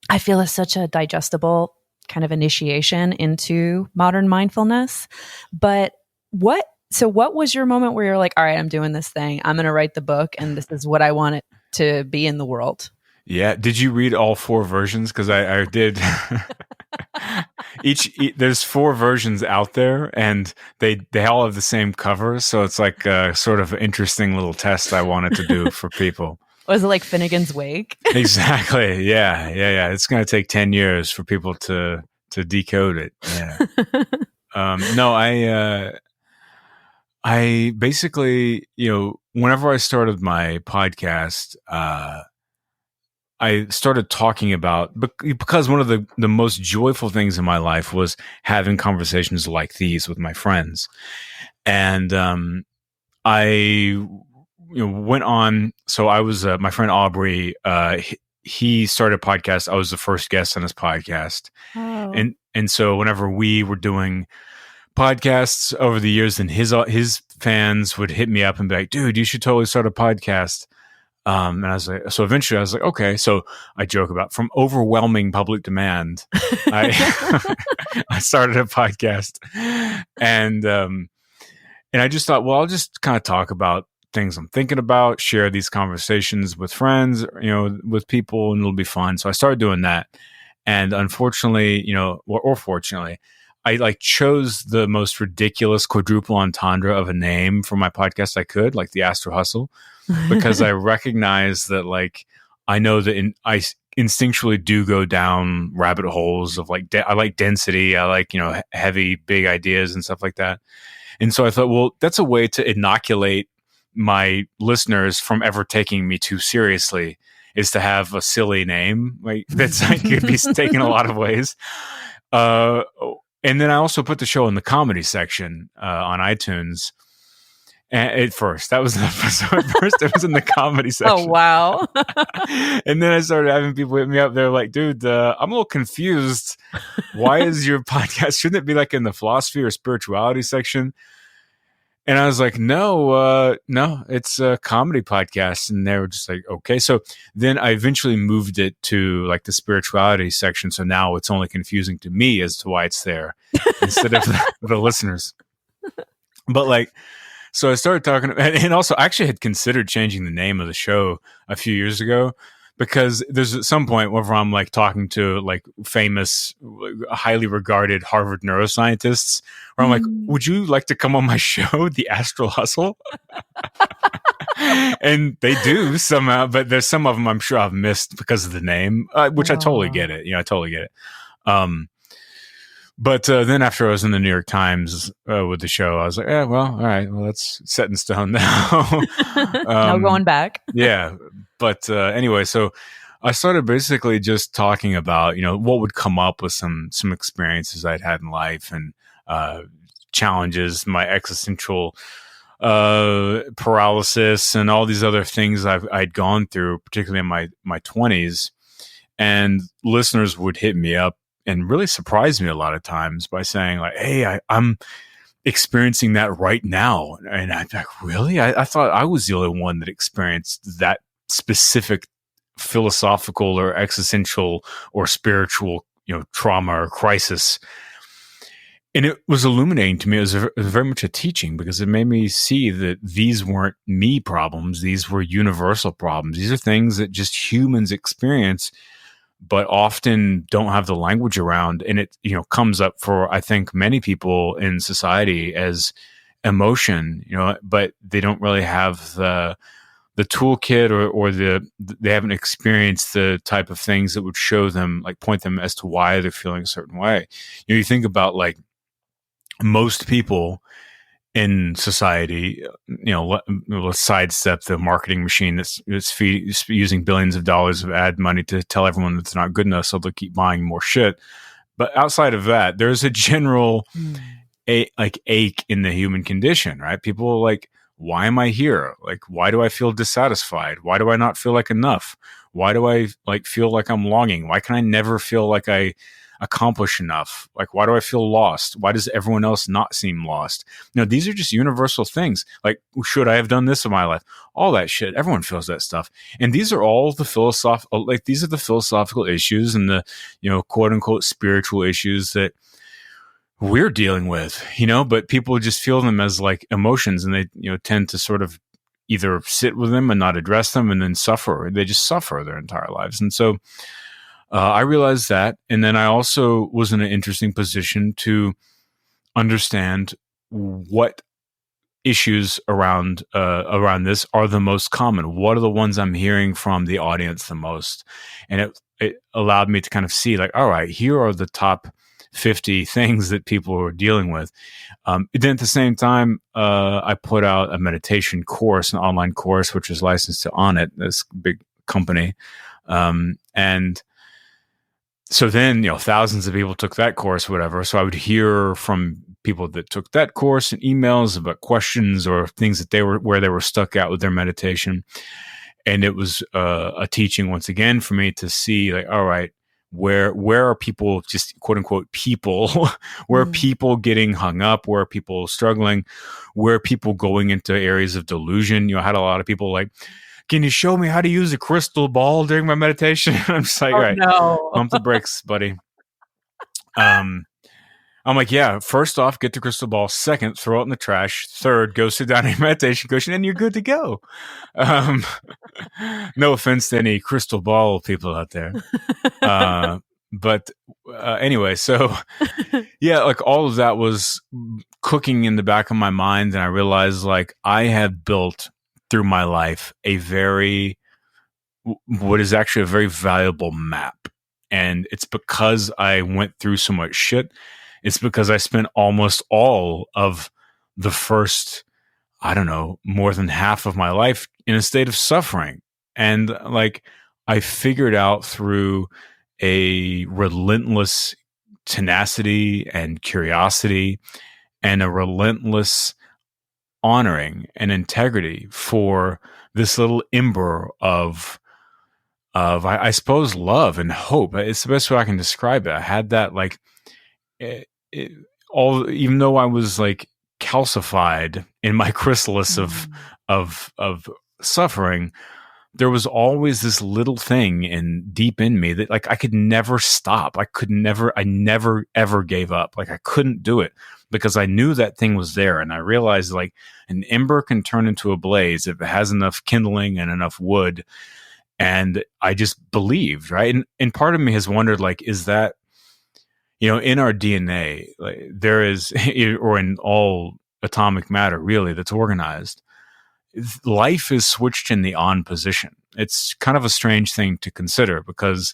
[SPEAKER 1] I feel is such a digestible kind of initiation into modern mindfulness. But what was your moment where you're like, all right, I'm doing this thing. I'm going to write the book and this is what I want it to be in the world?
[SPEAKER 2] Yeah. Did you read all 4 versions? Because I did. There's 4 versions out there and they all have the same cover. So it's like a sort of interesting little test I wanted to do for people.
[SPEAKER 1] Was it like Finnegan's Wake?
[SPEAKER 2] Exactly. Yeah. It's going to take 10 years for people to decode it. Yeah. No, I basically, whenever I started my podcast, I started talking about, because one of the most joyful things in my life was having conversations like these with my friends. And I went on. So I was my friend Aubrey. He started a podcast. I was the first guest on his podcast, and so whenever we were doing podcasts over the years, then his fans would hit me up and be like, "Dude, you should totally start a podcast." And I was like, so eventually I was like, okay. So I joke about, from overwhelming public demand, I I started a podcast, and I just thought, well, I'll just kind of talk about things I'm thinking about, share these conversations with friends, with people, and it'll be fun. So I started doing that. And unfortunately, or fortunately, I like chose the most ridiculous quadruple entendre of a name for my podcast I could, like the Astro Hustle, because I recognize that, like, I know that I instinctually do go down rabbit holes of like, I like density. I like, heavy, big ideas and stuff like that. And so I thought, well, that's a way to inoculate my listeners from ever taking me too seriously, is to have a silly name like that's like could be taken a lot of ways. And then I also put the show in the comedy section on iTunes. And at first, that was first it was in the comedy section.
[SPEAKER 1] Oh wow!
[SPEAKER 2] And then I started having people hit me up. They're like, "Dude, I'm a little confused. Why is your podcast? Shouldn't it be like in the philosophy or spirituality section?" And I was like, no, it's a comedy podcast. And they were just like, okay. So then I eventually moved it to like the spirituality section. So now it's only confusing to me as to why it's there instead of the listeners. But like, so I started talking, and also I actually had considered changing the name of the show a few years ago, because there's at some point where I'm like talking to like famous, highly regarded Harvard neuroscientists, where I'm like, would you like to come on my show, The Astral Hustle? And they do somehow, but there's some of them I'm sure I've missed because of the name, which I totally get it. I totally get it. But then after I was in the New York Times with the show, I was like, well, all right, well, that's set in stone now.
[SPEAKER 1] No going back.
[SPEAKER 2] Yeah. But anyway, so I started basically just talking about, what would come up with some experiences I'd had in life and challenges, my existential paralysis and all these other things I'd gone through, particularly in my 20s. And listeners would hit me up and really surprise me a lot of times by saying like, hey, I'm experiencing that right now. And I'm like, really? I thought I was the only one that experienced that specific philosophical or existential or spiritual, trauma or crisis. And it was illuminating to me. It was very much a teaching because it made me see that these weren't me problems. These were universal problems. These are things that just humans experience, but often don't have the language around. And it, comes up for, I think, many people in society as emotion, but they don't really have the toolkit or they haven't experienced the type of things that would show them, like point them as to why they're feeling a certain way. You think about like most people in society, let's sidestep the marketing machine that's using billions of dollars of ad money to tell everyone that's not good enough, so they'll keep buying more shit. But outside of that, there's a general ache in the human condition, right? People like, why am I here? Like, why do I feel dissatisfied? Why do I not feel like enough? Why do I feel like I'm longing? Why can I never feel like I accomplish enough? Like, why do I feel lost? Why does everyone else not seem lost? These are just universal things. Like, should I have done this in my life? All that shit. Everyone feels that stuff. And these are all the philosophical, these are the philosophical issues and the, quote unquote spiritual issues that we're dealing with, but people just feel them as like emotions, and they, tend to sort of either sit with them and not address them and then suffer. They just suffer their entire lives. And so I realized that. And then I also was in an interesting position to understand what issues around this are the most common. What are the ones I'm hearing from the audience the most? And it allowed me to kind of see like, all right, here are the top 50 things that people are dealing with. Then at the same time, I put out a meditation course, an online course, which is licensed to Onnit, this big company. And so then, thousands of people took that course, whatever. So I would hear from people that took that course and emails about questions or things that where they were stuck out with their meditation. And it was a teaching once again for me to see like, all right, where are people, just quote unquote people, where are people getting hung up, where are people struggling, where are people going into areas of delusion? I had a lot of people like, can you show me how to use a crystal ball during my meditation? I'm just like, all right,
[SPEAKER 1] no.
[SPEAKER 2] pump the brakes, buddy. I'm like, yeah, first off, get the crystal ball. Second, throw it in the trash. Third, go sit down in your meditation cushion and you're good to go. No offense to any crystal ball people out there. But anyway, so yeah, like all of that was cooking in the back of my mind. And I realized like I have built through my life what is actually a very valuable map. And it's because I went through so much shit. It's because I spent almost all of the first, I don't know, more than half of my life in a state of suffering. And like, I figured out through a relentless tenacity and curiosity and a relentless honoring and integrity for this little ember of I suppose love and hope. It's the best way I can describe it. I had that like even though I was like calcified in my chrysalis of suffering, there was always this little thing deep in me that like I could never stop. I never ever gave up. Like I couldn't do it because I knew that thing was there. And I realized like an ember can turn into a blaze if it has enough kindling and enough wood. And I just believed, right? And part of me has wondered, like, is that, in our DNA, like there is, or in all atomic matter really that's organized, life is switched in the on position. It's kind of a strange thing to consider because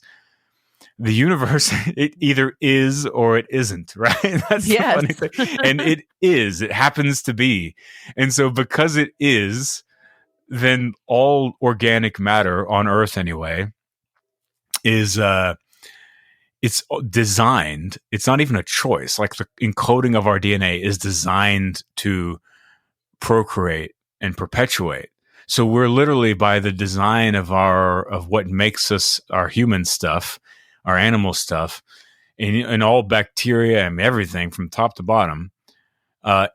[SPEAKER 2] the universe, it either is or it isn't, right? That's the funny thing. And it is. It happens to be. And so because it is, then all organic matter on Earth anyway is it's designed. It's not even a choice. Like the encoding of our DNA is designed to procreate and perpetuate. So we're literally, by the design of what makes us our human stuff, our animal stuff, and all bacteria and everything from top to bottom,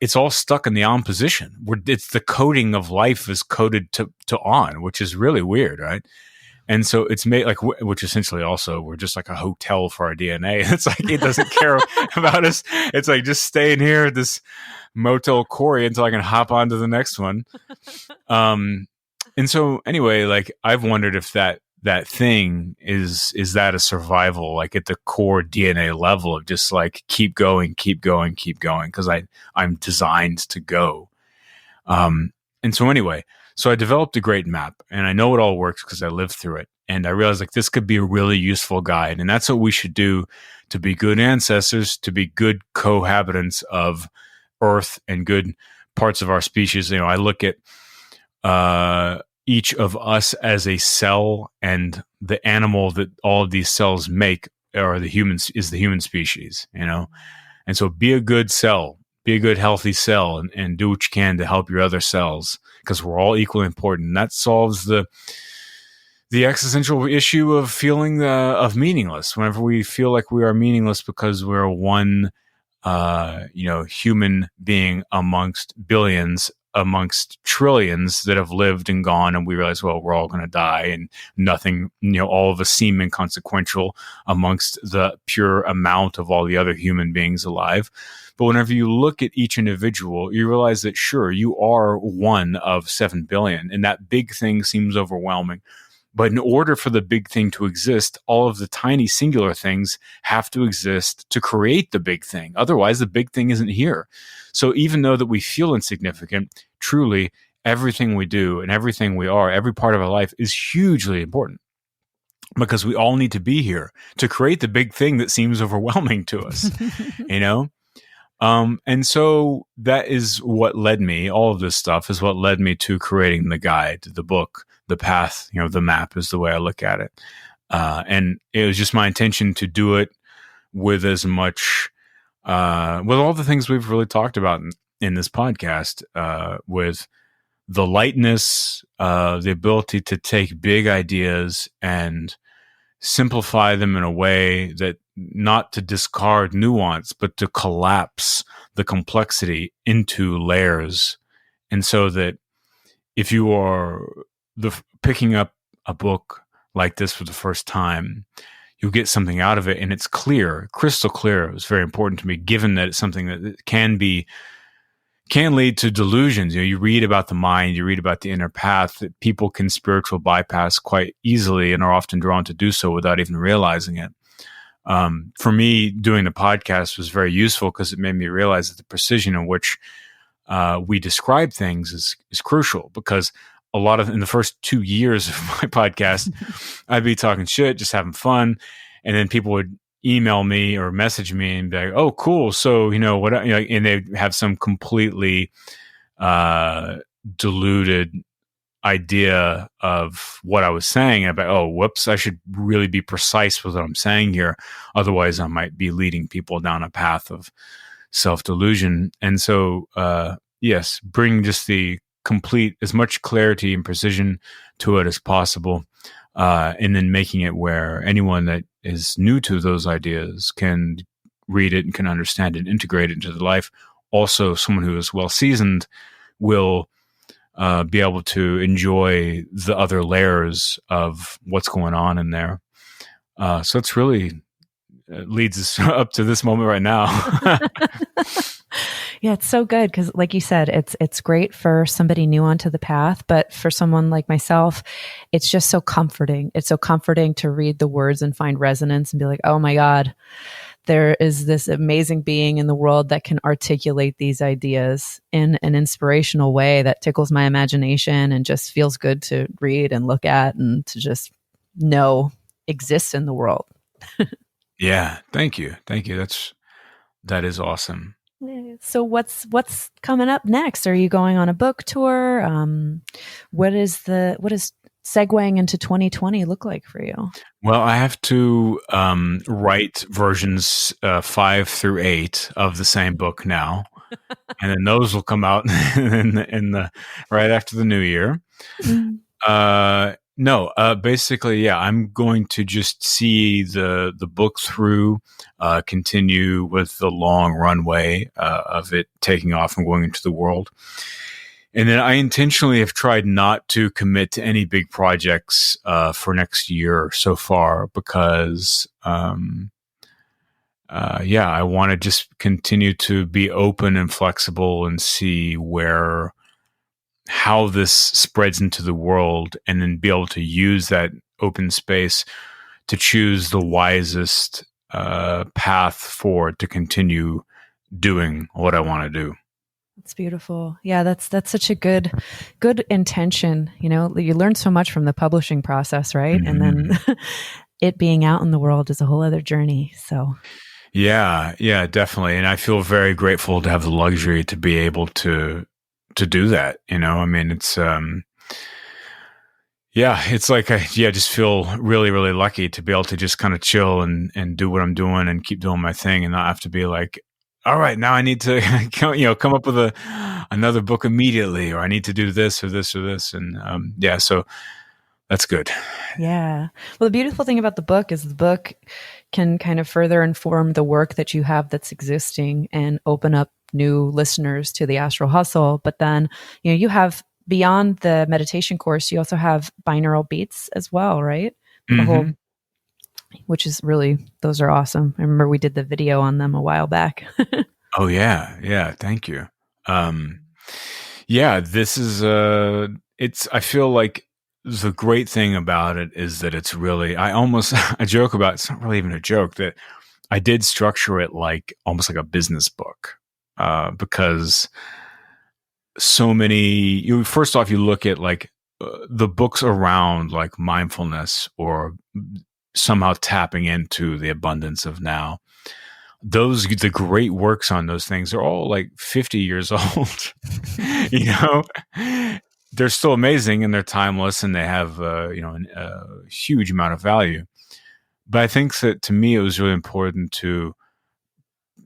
[SPEAKER 2] it's all stuck in the on position. It's the coding of life is coded to on, which is really weird, right? And so it's made like, which essentially also we're just like a hotel for our DNA. It's like it doesn't care about us. It's like just staying here at this Motel Cory until I can hop on to the next one. And so anyway, like I've wondered if that thing is that a survival, like at the core DNA level of just like keep going, because I'm designed to go. And so anyway, so I developed a great map, and I know it all works because I lived through it. And I realized like this could be a really useful guide, and that's what we should do to be good ancestors, to be good cohabitants of Earth and good parts of our species. You know, I look at each of us as a cell, and the animal that all of these cells make are the humans, is the human species, you know? And so be a good cell, be a good healthy cell, and do what you can to help your other cells, because we're all equally important. And that solves the existential issue of feeling of meaningless. Whenever we feel like we are meaningless because we're one human being amongst billions, amongst trillions that have lived and gone, and we realize, well, we're all going to die, and nothing, all of us seem inconsequential amongst the pure amount of all the other human beings alive. But whenever you look at each individual, you realize that sure, you are one of 7 billion, and that big thing seems overwhelming. But in order for the big thing to exist, all of the tiny singular things have to exist to create the big thing. Otherwise, the big thing isn't here. So even though that we feel insignificant, truly everything we do and everything we are, every part of our life is hugely important, because we all need to be here to create the big thing that seems overwhelming to us, And so that is what led me, all of this stuff is what led me to creating the guide, the book, the path, the map is the way I look at it. And it was just my intention to do it with as much, with all the things we've really talked about in this podcast, with the lightness, the ability to take big ideas and simplify them in a way that not to discard nuance, but to collapse the complexity into layers. And so that if you are picking up a book like this for the first time, you'll get something out of it, and it's clear, crystal clear. It was very important to me, given that it's something that can lead to delusions. You read about the mind, you read about the inner path, that people can spiritual bypass quite easily and are often drawn to do so without even realizing it. For me, doing the podcast was very useful because it made me realize that the precision in which we describe things is crucial, because a lot of in the first 2 years of my podcast, I'd be talking shit, just having fun. And then people would email me or message me and be like, oh, cool. So, what, and they have some completely diluted idea of what I was saying. About, oh, whoops, I should really be precise with what I'm saying here. Otherwise, I might be leading people down a path of self-delusion. And so, yes, bring just the complete, as much clarity and precision to it as possible. And then making it where anyone that is new to those ideas can read it and can understand it, integrate it into their life. Also, someone who is well seasoned will be able to enjoy the other layers of what's going on in there. So it's really leads us up to this moment right now.
[SPEAKER 1] Yeah, it's so good because, like you said, it's great for somebody new onto the path, but for someone like myself, it's just so comforting. It's so comforting to read the words and find resonance and be like, oh my God, there is this amazing being in the world that can articulate these ideas in an inspirational way that tickles my imagination and just feels good to read and look at and to just know exists in the world.
[SPEAKER 2] Yeah. Thank you. Thank you. That is awesome.
[SPEAKER 1] So what's coming up next? Are you going on a book tour? What is segueing into 2020 look like for you?
[SPEAKER 2] Well, I have to write versions 5 through 8 of the same book now, and then those will come out in the right after the new year. No, basically, yeah, I'm going to just see the book through, continue with the long runway of it taking off and going into the world. And then I intentionally have tried not to commit to any big projects for next year so far because, yeah, I want to just continue to be open and flexible and see how this spreads into the world, and then be able to use that open space to choose the wisest path forward to continue doing what I want to do.
[SPEAKER 1] It's beautiful. Yeah, that's such a good intention. You know, you learn so much from the publishing process, right?
[SPEAKER 2] Mm-hmm.
[SPEAKER 1] And then it being out in the world is a whole other journey. So
[SPEAKER 2] yeah, definitely. And I feel very grateful to have the luxury to be able to do that. You know, I mean, it's yeah, it's like I just feel really, really lucky to be able to just kind of chill and do what I'm doing and keep doing my thing, and not have to be like, all right, now I need to come up with another book immediately, or I need to do this or this or this, and yeah, so that's good.
[SPEAKER 1] Yeah. Well, the beautiful thing about the book is the book can kind of further inform the work that you have that's existing and open up new listeners to the Astral Hustle. But then, you know, you have beyond the meditation course, you also have binaural beats as well, right?
[SPEAKER 2] Mm-hmm.
[SPEAKER 1] Which is really, those are awesome. I remember we did the video on them a while back.
[SPEAKER 2] Oh yeah, thank you. Yeah, this is I feel like the great thing about it is that it's really, I joke about, it's not really even a joke, that I did structure it like almost like a business book, because so many, first off, you look at like the books around like mindfulness or somehow tapping into the abundance of now. The great works on those things are all like 50 years old. You know, they're still amazing and they're timeless and they have a huge amount of value. But I think that to me it was really important to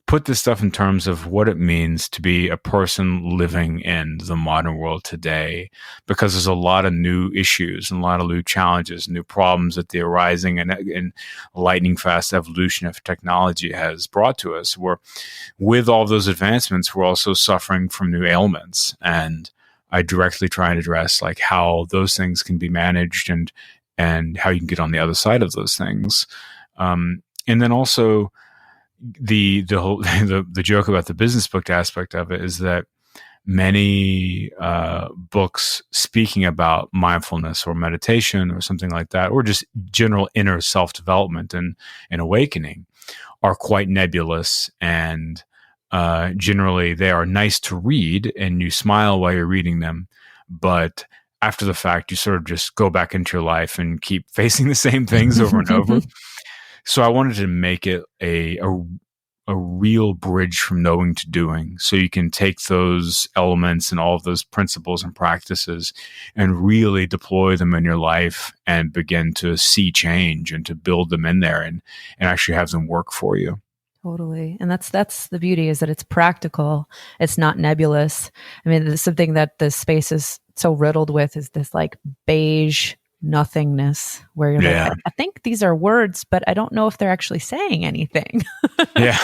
[SPEAKER 2] put this stuff in terms of what it means to be a person living in the modern world today, because there's a lot of new issues and a lot of new challenges, new problems that the arising and lightning fast evolution of technology has brought to us, where with all those advancements, we're also suffering from new ailments. And I directly try and address like how those things can be managed and how you can get on the other side of those things. And then also, the whole the joke about the business book aspect of it is that many books speaking about mindfulness or meditation or something like that, or just general inner self-development and awakening, are quite nebulous, and generally they are nice to read and you smile while you're reading them, but after the fact you sort of just go back into your life and keep facing the same things over and over. So I wanted to make it a real bridge from knowing to doing. So you can take those elements and all of those principles and practices and really deploy them in your life and begin to see change and to build them in there and actually have them work for you.
[SPEAKER 1] Totally. And that's the beauty, is that it's practical. It's not nebulous. I mean, something that the space is so riddled with is this like beige nothingness where you're like, I think these are words, but I don't know if they're actually saying anything.
[SPEAKER 2] Yeah.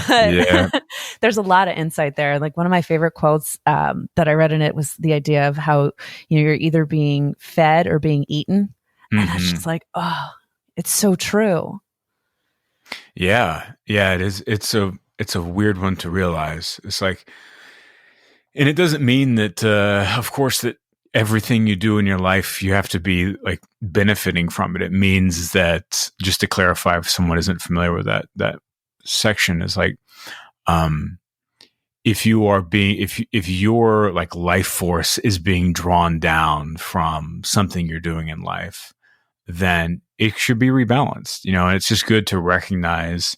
[SPEAKER 1] But there's a lot of insight there. Like one of my favorite quotes that I read in it was the idea of how, you know, you're either being fed or being eaten. And that's just like, oh, it's so true.
[SPEAKER 2] Yeah, it is. It's a weird one to realize. It's like, and it doesn't mean that, of course, that everything you do in your life, you have to be like benefiting from it. It means that, just to clarify, if someone isn't familiar with that section, is like, if your like life force is being drawn down from something you're doing in life, then it should be rebalanced, and it's just good to recognize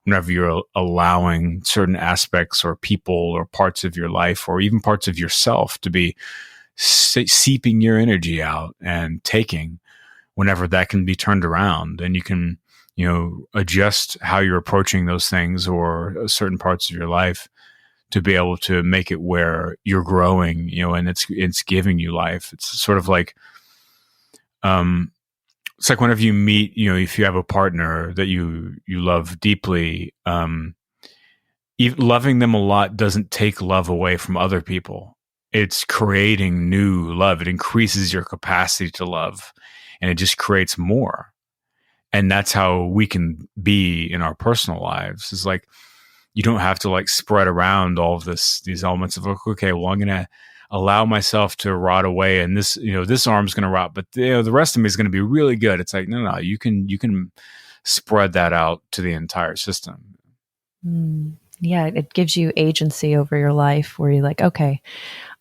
[SPEAKER 2] whenever you're allowing certain aspects or people or parts of your life or even parts of yourself to be seeping your energy out and taking, whenever that can be turned around, and you can, adjust how you're approaching those things or certain parts of your life to be able to make it where you're growing, and it's giving you life. It's sort of like, it's like whenever you meet, if you have a partner that you love deeply, loving them a lot doesn't take love away from other people. It's creating new love. It increases your capacity to love, and it just creates more. And that's how we can be in our personal lives. It's like, you don't have to like spread around all of these elements of, okay, well, I'm going to allow myself to rot away, and this, this arm's going to rot, but the rest of me is going to be really good. It's like, no, you can spread that out to the entire system.
[SPEAKER 1] Yeah, it gives you agency over your life, where you're like, okay,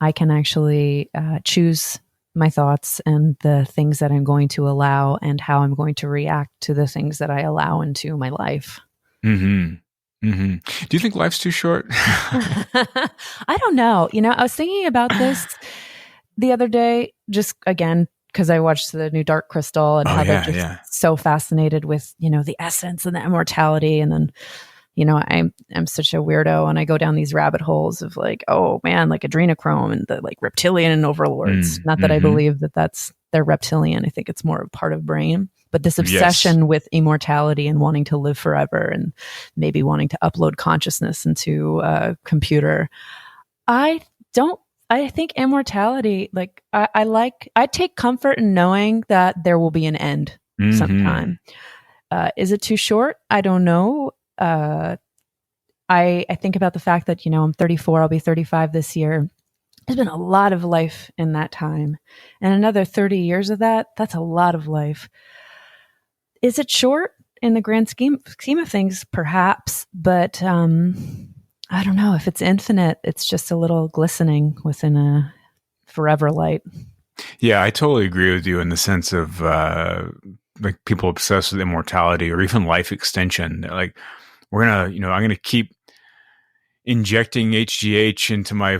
[SPEAKER 1] I can actually choose my thoughts and the things that I'm going to allow, and how I'm going to react to the things that I allow into my life.
[SPEAKER 2] Mm-hmm. Mm-hmm. Do you think life's too short?
[SPEAKER 1] I don't know. I was thinking about this the other day, just again, because I watched the new Dark Crystal, and how they're just so fascinated with, the essence and the immortality. And then, I'm such a weirdo, and I go down these rabbit holes of like, oh man, like adrenochrome and the like reptilian overlords. Not that I believe that they're reptilian. I think it's more of part of brain. But this obsession with immortality and wanting to live forever, and maybe wanting to upload consciousness into a computer. I think immortality, like I take comfort in knowing that there will be an end sometime. Is it too short? I don't know. I think about the fact that, I'm 34, I'll be 35 this year. There's been a lot of life in that time, and another 30 years of that's a lot of life. Is it short in the grand scheme of things? Perhaps, but I don't know. If it's infinite, it's just a little glistening within a forever light.
[SPEAKER 2] Yeah, I totally agree with you in the sense of like people obsessed with immortality or even life extension. They're like, I'm gonna keep injecting HGH into my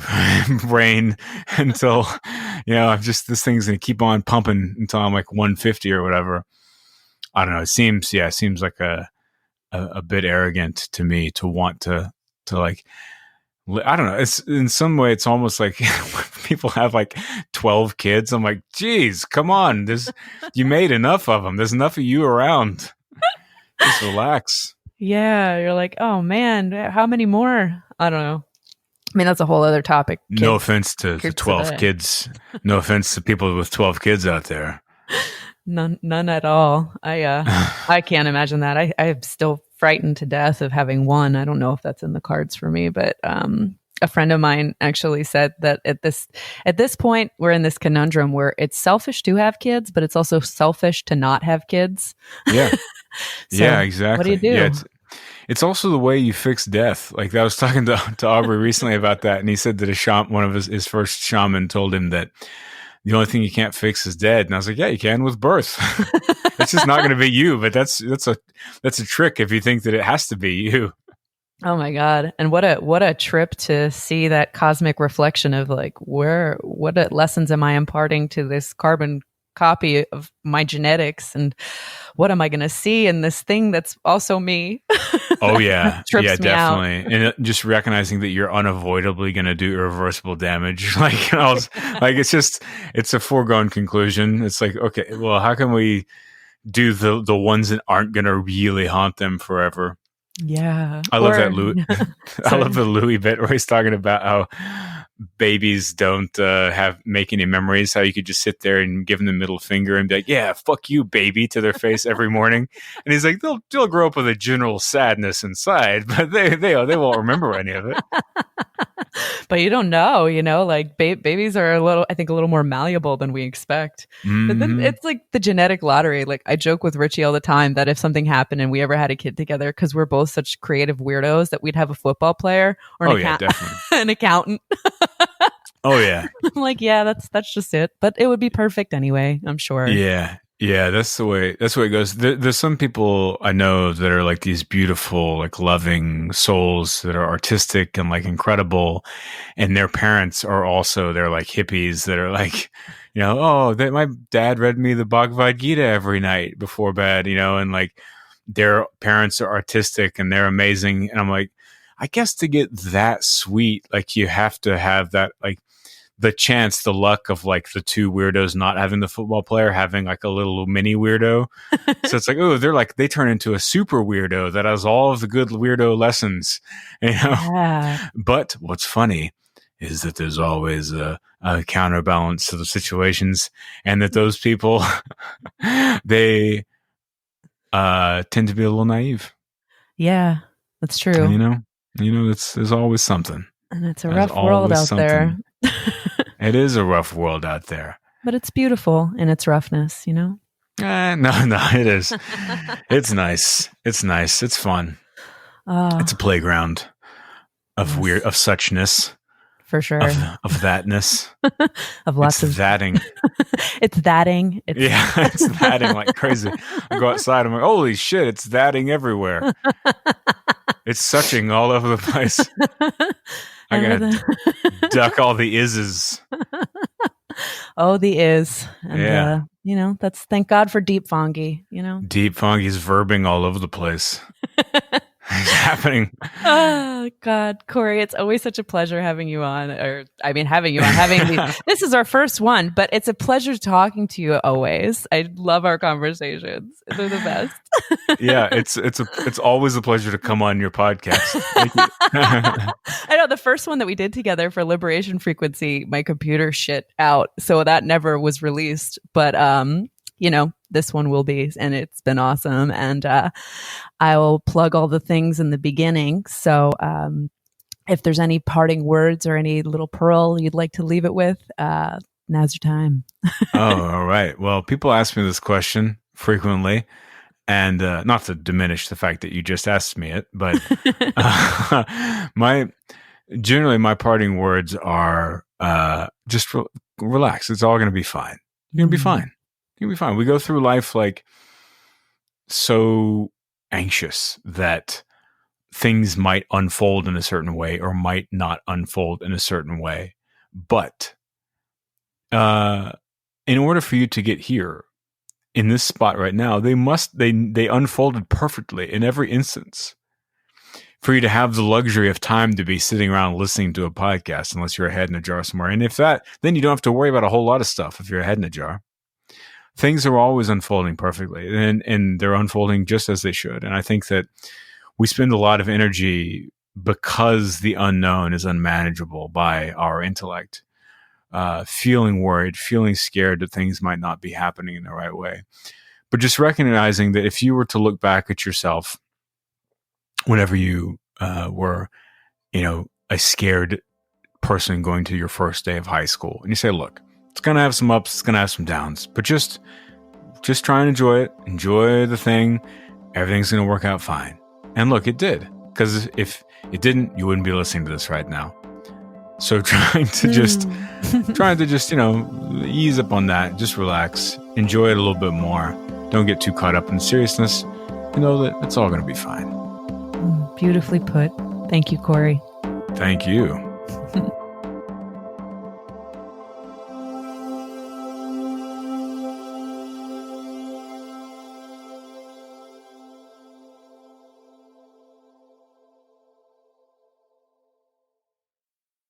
[SPEAKER 2] brain until, this thing's gonna keep on pumping until I'm like 150 or whatever. I don't know. It seems like a bit arrogant to me to want to like, I don't know. It's in some way, it's almost like people have like 12 kids. I'm like, geez, come on. You made enough of them. There's enough of you around. Just relax.
[SPEAKER 1] Yeah. You're like, oh man, how many more? I don't know. I mean, that's a whole other topic.
[SPEAKER 2] No offense to 12 kids. No offense to people with 12 kids out there.
[SPEAKER 1] None at all. I can't imagine that. I'm still frightened to death of having one. I don't know if that's in the cards for me, but a friend of mine actually said that at this point, we're in this conundrum where it's selfish to have kids, but it's also selfish to not have kids.
[SPEAKER 2] Yeah.
[SPEAKER 1] So,
[SPEAKER 2] yeah, exactly.
[SPEAKER 1] What do you do?
[SPEAKER 2] Yeah, it's also the way you fix death. Like I was talking to Aubrey recently about that, and he said that one of his first shaman told him that the only thing you can't fix is dead. And I was like, yeah, you can with birth. It's just not going to be you, but that's a trick if you think that it has to be you.
[SPEAKER 1] Oh my God. And what a trip to see that cosmic reflection of like, what lessons am I imparting to this carbon copy of my genetics, and what am I going to see in this thing that's also me?
[SPEAKER 2] Oh yeah. Yeah, definitely. And just recognizing that you're unavoidably going to do irreversible damage. Like, it's a foregone conclusion. It's like, okay, well, how can we do the ones that aren't going to really haunt them forever?
[SPEAKER 1] Yeah.
[SPEAKER 2] I love that Louis. I love the Louis bit where he's talking about how babies don't make any memories. How you could just sit there and give them the middle finger and be like, "Yeah, fuck you, baby," to their face every morning. And he's like, they'll grow up with a general sadness inside, but they won't remember any of it.
[SPEAKER 1] But you don't know, like babies are I think a little more malleable than we expect. But then it's like the genetic lottery. Like I joke with Richie all the time that if something happened and we ever had a kid together, because we're both such creative weirdos, that we'd have a football player or an accountant.
[SPEAKER 2] Oh yeah.
[SPEAKER 1] I'm like, yeah, that's just it. But it would be perfect anyway, I'm sure.
[SPEAKER 2] Yeah. Yeah, that's the way it goes. There's some people I know that are like these beautiful, like loving souls that are artistic and like incredible, and their parents are also they're like hippies that are like, oh, that my dad read me the Bhagavad Gita every night before bed, and like their parents are artistic and they're amazing, and I'm like, I guess to get that sweet, like you have to have that like the luck of like the two weirdos not having the football player having like a little mini weirdo. So it's like, oh, they turn into a super weirdo that has all of the good weirdo lessons,
[SPEAKER 1] Yeah.
[SPEAKER 2] But what's funny is that there's always a counterbalance to the situations, and that those people, they tend to be a little naive.
[SPEAKER 1] Yeah, that's true.
[SPEAKER 2] There's always something.
[SPEAKER 1] And it's a rough world out there.
[SPEAKER 2] It is a rough world out there.
[SPEAKER 1] But it's beautiful in its roughness,
[SPEAKER 2] No, it is. It's nice. It's nice. It's fun. It's a playground of weird, of suchness.
[SPEAKER 1] For sure.
[SPEAKER 2] Of thatness.
[SPEAKER 1] Of lots of
[SPEAKER 2] thatting.
[SPEAKER 1] It's thatting.
[SPEAKER 2] It's thatting like crazy. I go outside, I'm like, holy shit, it's thatting everywhere. It's suching all over the place. I gotta duck all the ises.
[SPEAKER 1] Oh, the is. And, that's thank God for deep fungi,
[SPEAKER 2] Deep fungi's verbing all over the place. It's happening.
[SPEAKER 1] Oh, God. Cory, it's always such a pleasure having you on. This is our first one, but it's a pleasure talking to you always. I love our conversations. They're the best.
[SPEAKER 2] Yeah, it's always a pleasure to come on your podcast. Thank you.
[SPEAKER 1] I know the first one that we did together for Liberation Frequency, my computer shit out, so that never was released. But this one will be, and it's been awesome. And I will plug all the things in the beginning. So if there's any parting words or any little pearl you'd like to leave it with, now's your time.
[SPEAKER 2] Oh, all right. Well, people ask me this question frequently, and not to diminish the fact that you just asked me it, but generally my parting words are just relax. It's all going to be fine. You're going to be fine. You'll be fine. We go through life like so anxious that things might unfold in a certain way or might not unfold in a certain way. But in order for you to get here in this spot right now, they unfolded perfectly in every instance. For you to have the luxury of time to be sitting around listening to a podcast, unless you're a head in a jar somewhere. And then you don't have to worry about a whole lot of stuff if you're a head in a jar. Things are always unfolding perfectly, and they're unfolding just as they should. And I think that we spend a lot of energy because the unknown is unmanageable by our intellect, feeling worried, feeling scared that things might not be happening in the right way. But just recognizing that if you were to look back at yourself whenever you were, a scared person going to your first day of high school, and you say, look, it's going to have some ups, it's going to have some downs, but just try and enjoy it. Enjoy the thing. Everything's going to work out fine. And look, it did. Because if it didn't, you wouldn't be listening to this right now. So trying to just, ease up on that. Just relax. Enjoy it a little bit more. Don't get too caught up in seriousness. You know that it's all going to be fine.
[SPEAKER 1] Beautifully put. Thank you, Cory.
[SPEAKER 2] Thank you.